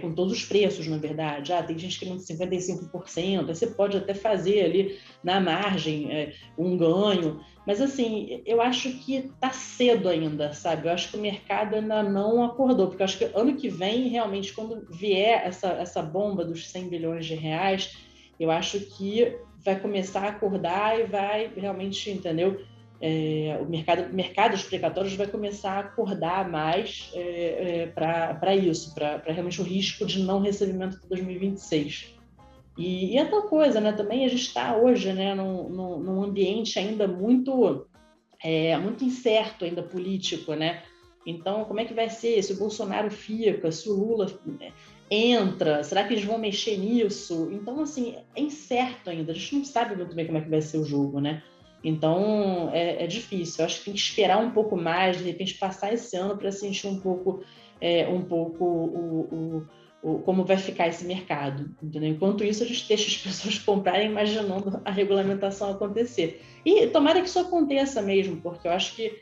com todos os preços, na verdade. Tem gente que não tem 55%, aí você pode até fazer ali na margem um ganho, mas assim, eu acho que está cedo ainda, sabe? Eu acho que o mercado ainda não acordou, porque eu acho que ano que vem, realmente, quando vier essa bomba dos 100 bilhões de reais, eu acho que vai começar a acordar e vai realmente, entendeu? O mercado dos precatórios vai começar a acordar mais para isso, para realmente o risco de não recebimento de 2026. E é tal coisa, né? Também a gente está hoje, né, num ambiente ainda muito incerto, ainda político, né? Então, como é que vai ser? Se o Bolsonaro fica, se o Lula entra, será que eles vão mexer nisso? Então, assim, é incerto ainda, a gente não sabe muito bem como é que vai ser o jogo, né? Então, é difícil. Eu acho que tem que esperar um pouco mais, de repente passar esse ano para sentir um pouco como vai ficar esse mercado, entendeu? Enquanto isso, a gente deixa as pessoas comprarem imaginando a regulamentação acontecer. E tomara que isso aconteça mesmo, porque eu acho que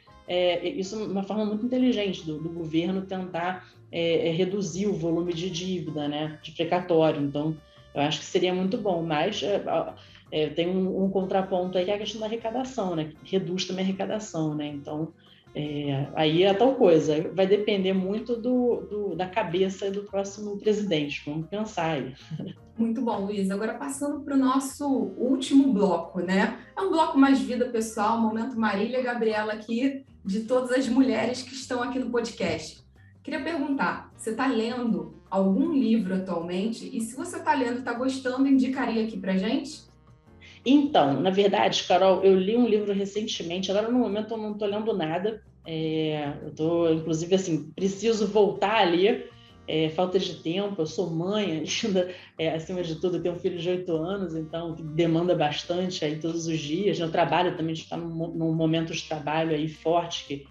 isso é uma forma muito inteligente do governo tentar reduzir o volume de dívida, né, de precatório. Então, eu acho que seria muito bom, mas tem um contraponto aí que é a questão da arrecadação, né, que reduz também a arrecadação, né? Então, Aí é tal coisa, vai depender muito da cabeça do próximo presidente, vamos pensar aí.
Muito bom, Luiz. Agora passando para o nosso último bloco, né? É um bloco mais vida pessoal, momento Marília e Gabriela aqui, de todas as mulheres que estão aqui no podcast. Queria perguntar, você está lendo algum livro atualmente? E se você está lendo e está gostando, indicaria aqui para gente?
Então, na verdade, Carol, eu li um livro recentemente, agora no momento eu não estou lendo nada, eu estou, inclusive, assim, preciso voltar a ler, falta de tempo, eu sou mãe ainda, acima de tudo, eu tenho um filho de 8 anos, então demanda bastante aí todos os dias, eu trabalho também, está num momento de trabalho aí forte, que,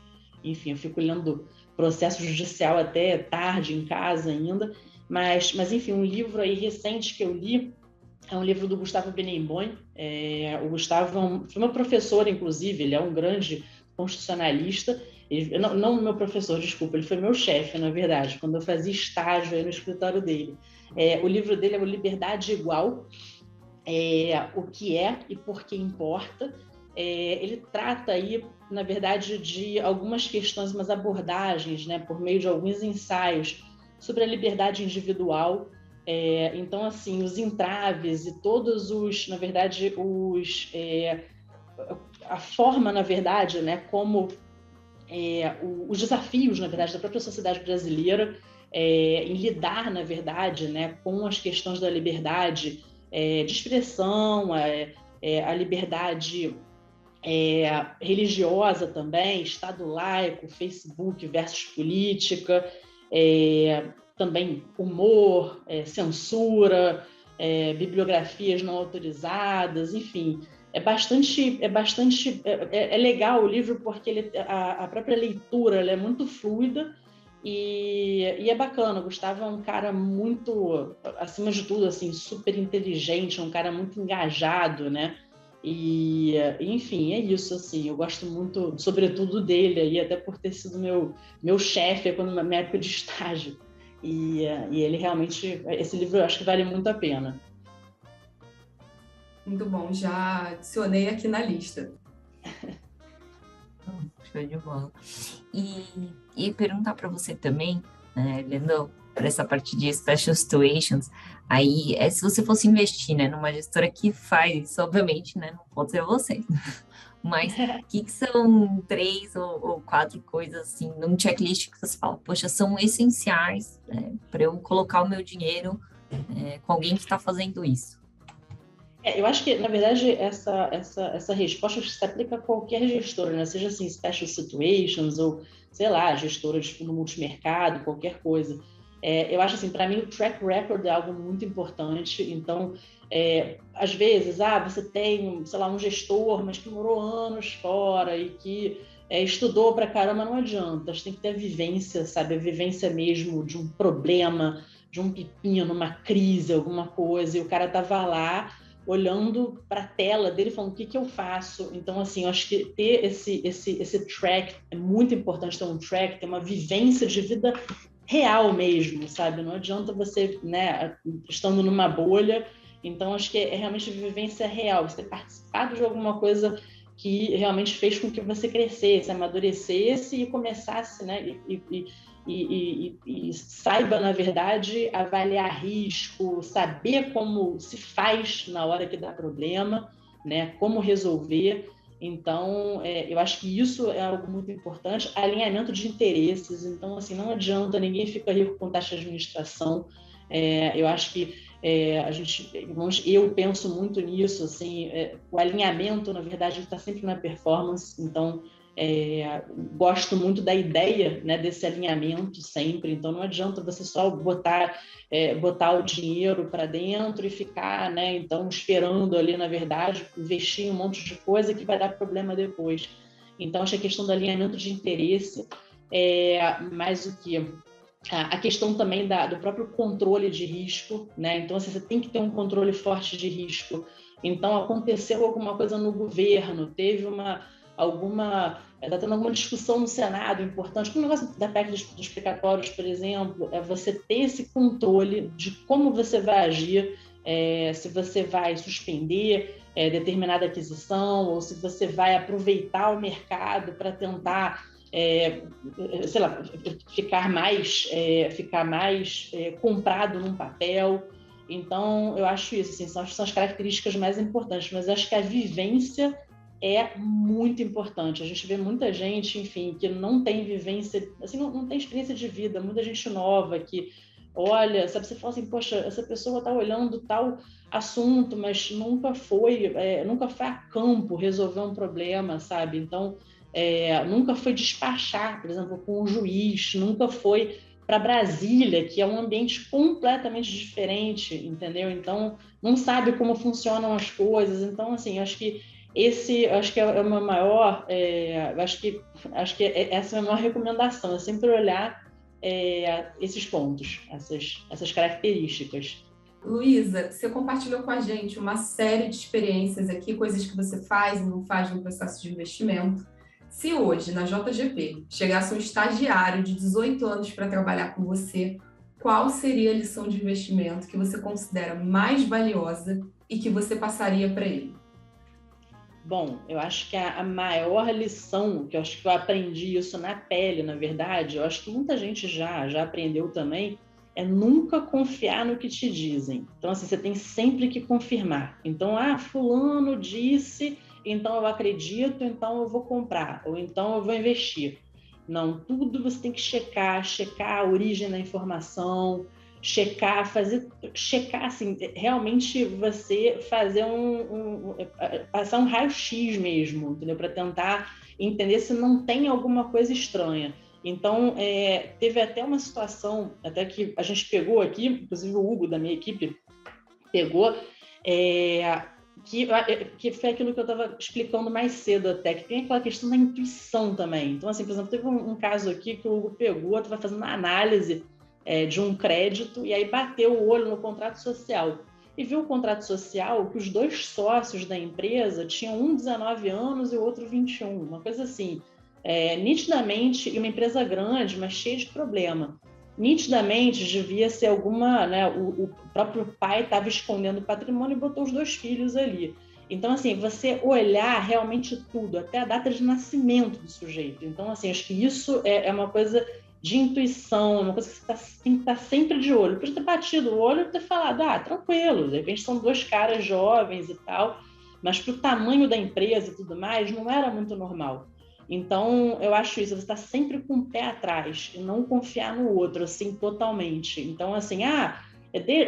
enfim, eu fico lendo processo judicial até tarde em casa ainda, mas enfim, um livro aí recente que eu li, é um livro do Gustavo Benenboim. O Gustavo foi meu professor, inclusive, ele é um grande constitucionalista. Não meu professor, desculpa, ele foi meu chefe, na verdade, quando eu fazia estágio aí no escritório dele. O livro dele é o Liberdade Igual, o que é e por que importa. Ele trata aí, na verdade, de algumas questões, umas abordagens, né, por meio de alguns ensaios sobre a liberdade individual. Então, assim, os entraves e todos na verdade, a forma, na verdade, né, como os desafios, na verdade, da própria sociedade brasileira em lidar, na verdade, né, com as questões da liberdade de expressão, a liberdade religiosa também, Estado laico, Facebook versus política, também humor, censura, bibliografias não autorizadas, enfim, é legal o livro porque a própria leitura ela é muito fluida e é bacana. O Gustavo é um cara muito, acima de tudo, assim, super inteligente, é um cara muito engajado, né? E, enfim, é isso, assim, eu gosto muito, sobretudo dele, aí, até por ter sido meu chefe na minha época de estágio. E ele realmente, esse livro eu acho que vale muito a pena.
Muito bom, já adicionei aqui na lista.
Show de bola. E perguntar para você também, né, lendo para essa parte de Special Situations, aí se você fosse investir, né, numa gestora que faz isso, obviamente, né, não pode ser você, mas o que são 3 ou 4 coisas assim, num checklist que você fala, poxa, são essenciais para eu colocar o meu dinheiro com alguém que está fazendo isso?
Eu acho que, na verdade, essa resposta se aplica a qualquer gestora, né? Seja assim, Special Situations ou, sei lá, gestora de fundo multimercado, qualquer coisa. Eu acho assim, para mim, o track record é algo muito importante. Então, às vezes, você tem, sei lá, um gestor, mas que morou anos fora e que estudou pra caramba, não adianta. Você tem que ter a vivência, sabe? A vivência mesmo de um problema, de um pepino, uma crise, alguma coisa, e o cara tava lá olhando para a tela dele, falando o que eu faço. Então, assim, eu acho que ter esse track é muito importante, ter um track, ter uma vivência de vida real mesmo, sabe? Não adianta você, né, estando numa bolha. Então, acho que é realmente vivência real, você ter participado de alguma coisa que realmente fez com que você crescesse, amadurecesse e começasse, né, e saiba, na verdade, avaliar risco, saber como se faz na hora que dá problema, né? Como resolver. Então, eu acho que isso é algo muito importante. Alinhamento de interesses. Então, assim, não adianta, ninguém fica rico com taxa de administração. Eu acho que eu penso muito nisso, assim, o alinhamento, na verdade, está sempre na performance. Então, gosto muito da ideia, né, desse alinhamento sempre. Então não adianta você só botar o dinheiro para dentro e ficar, né, então esperando ali, na verdade, investir em um monte de coisa que vai dar problema depois. Então acho que a questão do alinhamento de interesse mais o que a questão também do próprio controle de risco, né? Então assim, você tem que ter um controle forte de risco. Então aconteceu alguma coisa no governo, teve está tendo alguma discussão no Senado importante, como o negócio da PEC dos precatórios, por exemplo, é você ter esse controle de como você vai agir, se você vai suspender determinada aquisição ou se você vai aproveitar o mercado para tentar sei lá, ficar mais comprado num papel. Então, eu acho isso, assim, são as características mais importantes, mas acho que a vivência é muito importante. A gente vê muita gente, enfim, que não tem vivência, assim, não tem experiência de vida, muita gente nova que olha, sabe, você fala assim, poxa, essa pessoa está olhando tal assunto, mas nunca foi a campo resolver um problema, sabe? Então, nunca foi despachar, por exemplo, com um juiz, nunca foi para Brasília, que é um ambiente completamente diferente, entendeu? Então, não sabe como funcionam as coisas. Então, assim, acho que é uma maior, acho que essa é a maior recomendação, é sempre olhar esses pontos, essas características.
Luísa, você compartilhou com a gente uma série de experiências aqui, coisas que você faz e não faz no processo de investimento. Se hoje, na JGP, chegasse um estagiário de 18 anos para trabalhar com você, qual seria a lição de investimento que você considera mais valiosa e que você passaria para ele?
Bom, eu acho que a maior lição, que eu acho que eu aprendi isso na pele, na verdade, eu acho que muita gente já aprendeu também, é nunca confiar no que te dizem. Então, assim, você tem sempre que confirmar. Então, fulano disse, então eu acredito, então eu vou comprar, ou então eu vou investir. Não, tudo você tem que checar a origem da informação, checar, assim, realmente você fazer passar um raio-x mesmo, entendeu? Para tentar entender se não tem alguma coisa estranha. Então, teve até uma situação, até que a gente pegou aqui, inclusive o Hugo da minha equipe pegou, que foi aquilo que eu estava explicando mais cedo até, que tem aquela questão da intuição também. Então, assim, por exemplo, teve um caso aqui que o Hugo pegou, estava fazendo uma análise de um crédito, e aí bateu o olho no contrato social. E viu o contrato social que os dois sócios da empresa tinham um 19 anos e o outro 21, uma coisa assim. Nitidamente, e uma empresa grande, mas cheia de problema. Nitidamente, devia ser alguma... Né, o próprio pai estava escondendo o patrimônio e botou os dois filhos ali. Então, assim, você olhar realmente tudo, até a data de nascimento do sujeito. Então, assim, acho que isso é uma coisa de intuição, uma coisa que você tem que estar sempre de olho. Podia ter batido o olho e ter falado, tranquilo, de repente são dois caras jovens e tal, mas para o tamanho da empresa e tudo mais, não era muito normal. Então, eu acho isso, você está sempre com o pé atrás e não confiar no outro, assim, totalmente. Então, assim,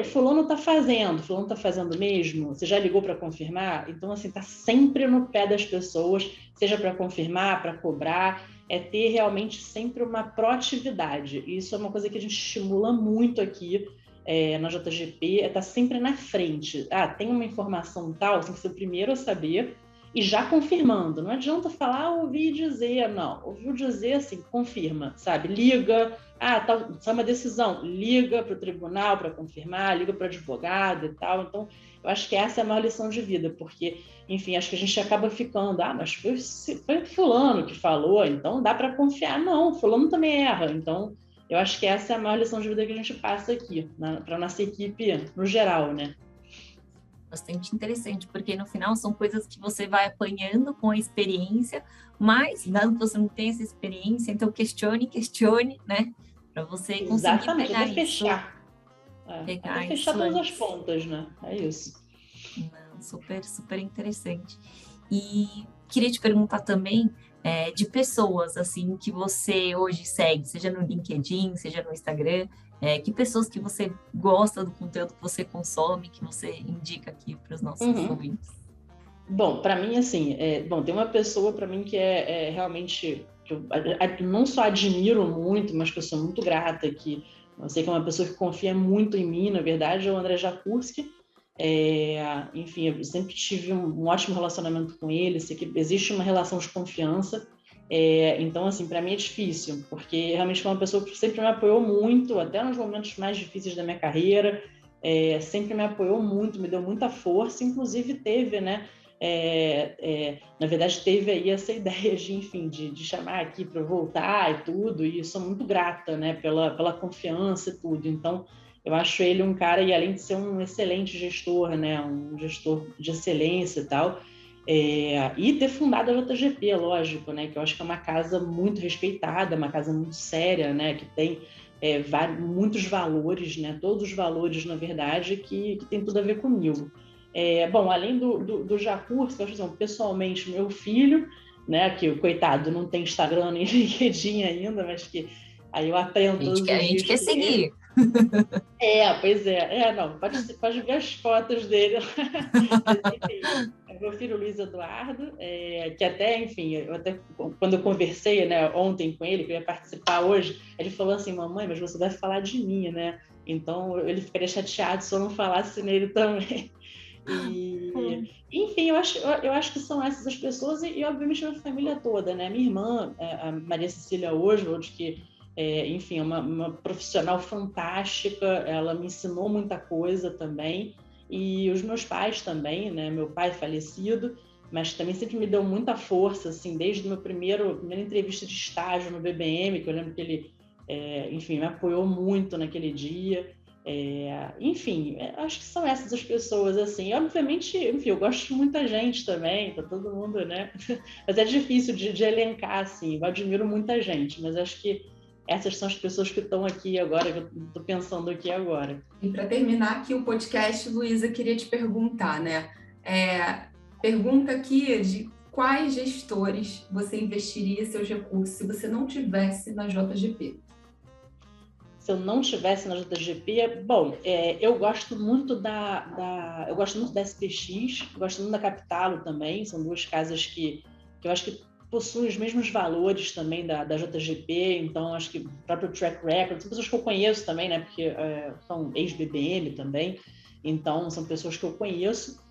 fulano está fazendo mesmo? Você já ligou para confirmar? Então, assim, está sempre no pé das pessoas, seja para confirmar, para cobrar, ter realmente sempre uma proatividade. E isso é uma coisa que a gente estimula muito aqui na JGP, estar sempre na frente. Tem uma informação tal, você tem que ser o primeiro a saber e já confirmando. Não adianta falar, ouvi dizer, não. Ouviu dizer, assim, confirma, sabe? Liga, tá uma decisão, liga para o tribunal para confirmar, liga para o advogado e tal. Então, eu acho que essa é a maior lição de vida, porque, enfim, acho que a gente acaba ficando, mas foi fulano que falou, então dá para confiar. Não, fulano também erra. Então, eu acho que essa é a maior lição de vida que a gente passa aqui, para a nossa equipe no geral, né?
Bastante interessante, porque no final são coisas que você vai apanhando com a experiência, mas dado que você não tem essa experiência, então questione, né? Para você conseguir
Exatamente,
pegar
até fechar.
Pegar
fechar
isso
todas
antes.
as pontas, né? É isso.
Não, super, super interessante. E queria te perguntar também de pessoas assim que você hoje segue, seja no LinkedIn, seja no Instagram, que pessoas que você gosta do conteúdo que você consome, que você indica aqui para os nossos ouvintes.
Bom, para mim, assim, tem uma pessoa para mim que é realmente, que eu não só admiro muito, mas que eu sou muito grata, que eu sei que é uma pessoa que confia muito em mim, na verdade, é o André Jakurski. Enfim, eu sempre tive um ótimo relacionamento com ele, sei que existe uma relação de confiança. Então, assim, para mim é difícil, porque realmente foi uma pessoa que sempre me apoiou muito, até nos momentos mais difíceis da minha carreira, sempre me apoiou muito, me deu muita força, inclusive teve, né, na verdade teve aí essa ideia de chamar aqui para voltar e tudo, e sou muito grata, né, pela confiança e tudo. Então, eu acho ele um cara, e além de ser um excelente gestor, né, um gestor de excelência e tal, E ter fundado a JGP, lógico, né? Que eu acho que é uma casa muito respeitada, uma casa muito séria, né? Que tem muitos valores, né? Todos os valores, na verdade, que tem tudo a ver comigo. Bom, além do Jacurso, eu acho, pessoalmente, meu filho, né? Que o coitado não tem Instagram nem LinkedIn ainda, mas que aí eu aprendo todos os dias.
A gente quer seguir.
Pois é. Não, pode ver as fotos dele. Meu filho Luiz Eduardo, que até, enfim, quando eu conversei, né, ontem com ele, que eu ia participar hoje, ele falou assim, mamãe, mas você vai falar de mim, né? Então, ele ficaria chateado se eu não falasse nele também. Enfim, eu acho que são essas as pessoas e obviamente, a minha família toda, né? Minha irmã, a Maria Cecília Oswald, que enfim, é uma profissional fantástica, ela me ensinou muita coisa também, e os meus pais também, né? Meu pai falecido, mas também sempre me deu muita força, assim, desde a minha primeira entrevista de estágio no BBM, que eu lembro que ele, enfim, me apoiou muito naquele dia. Enfim, acho que são essas as pessoas, assim. Obviamente, enfim, eu gosto de muita gente também, tá todo mundo, né? Mas é difícil de elencar, assim, eu admiro muita gente, mas acho que essas são as pessoas que estão aqui agora, que eu estou pensando aqui agora.
E para terminar aqui o podcast, Luísa, queria te perguntar, né? Pergunta aqui de quais gestores você investiria seus recursos se você não tivesse na JGP?
Se eu não estivesse na JGP, bom, eu gosto muito eu gosto muito da SPX, gosto muito da Capitalo também, são duas casas que eu acho que possuem os mesmos valores também da JGP, então acho que o próprio track record, são pessoas que eu conheço também, né, porque são ex-BBM também, então são pessoas que eu conheço,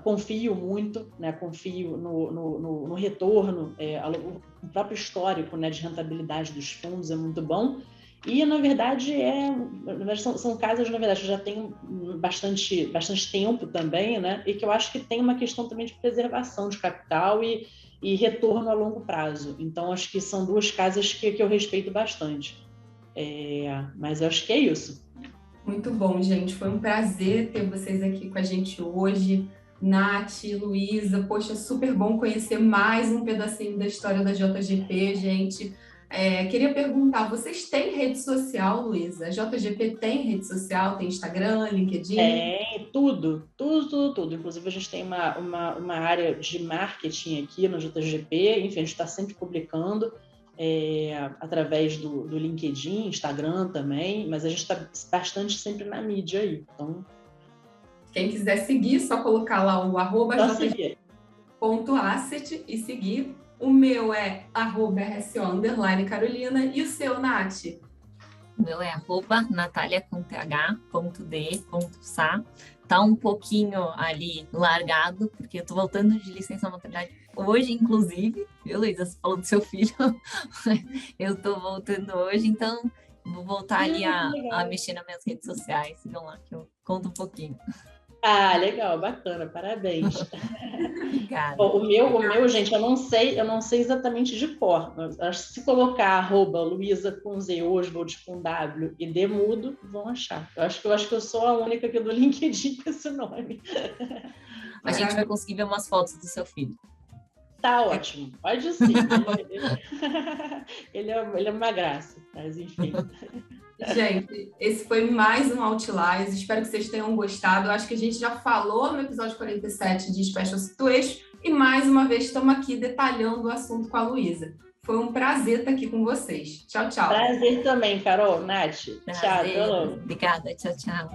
confio muito, né, confio no retorno, o próprio histórico, né, de rentabilidade dos fundos é muito bom, e na verdade são casas, na verdade, que já tem bastante tempo também, né, e que eu acho que tem uma questão também de preservação de capital e retorno a longo prazo. Então, acho que são duas casas que eu respeito bastante. Mas eu acho que é isso.
Muito bom, gente. Foi um prazer ter vocês aqui com a gente hoje. Nath, Luísa, poxa, super bom conhecer mais um pedacinho da história da JGP, gente. Queria perguntar, vocês têm rede social, Luísa? A JGP tem rede social, tem Instagram, LinkedIn?
Tudo. Inclusive, a gente tem uma área de marketing aqui no JGP, enfim, a gente está sempre publicando através do LinkedIn, Instagram também, mas a gente está bastante sempre na mídia aí, então...
Quem quiser seguir, só colocar lá o @jgp.asset e seguir. O meu é @rso_carolina. E o seu, Nath?
O meu é @natalia.th.d.sa. Tá um pouquinho ali largado, porque eu tô voltando de licença maternidade hoje, inclusive. Viu, Luísa? Você falou do seu filho. Eu tô voltando hoje, então vou voltar ali a mexer nas minhas redes sociais. Sigam lá que eu conto um pouquinho.
Legal, bacana, parabéns.
Obrigada.
Bom, o meu, gente, eu não sei exatamente de cor, mas acho que se colocar @Luísa com Z, Oswald com W e D mudo, vão achar. Eu acho que eu sou a única aqui do LinkedIn com esse nome.
A gente vai conseguir ver umas fotos do seu filho.
Tá ótimo, pode sim. Ele é uma graça, mas enfim.
Gente, esse foi mais um Outliers. Espero que vocês tenham gostado. Eu acho que a gente já falou no episódio 47 de Special Situation e mais uma vez estamos aqui detalhando o assunto com a Luísa. Foi um prazer estar aqui com vocês. Tchau, tchau.
Prazer também, Carol, Nath.
Prazer.
Tchau,
Obrigada, tchau.
Tchau.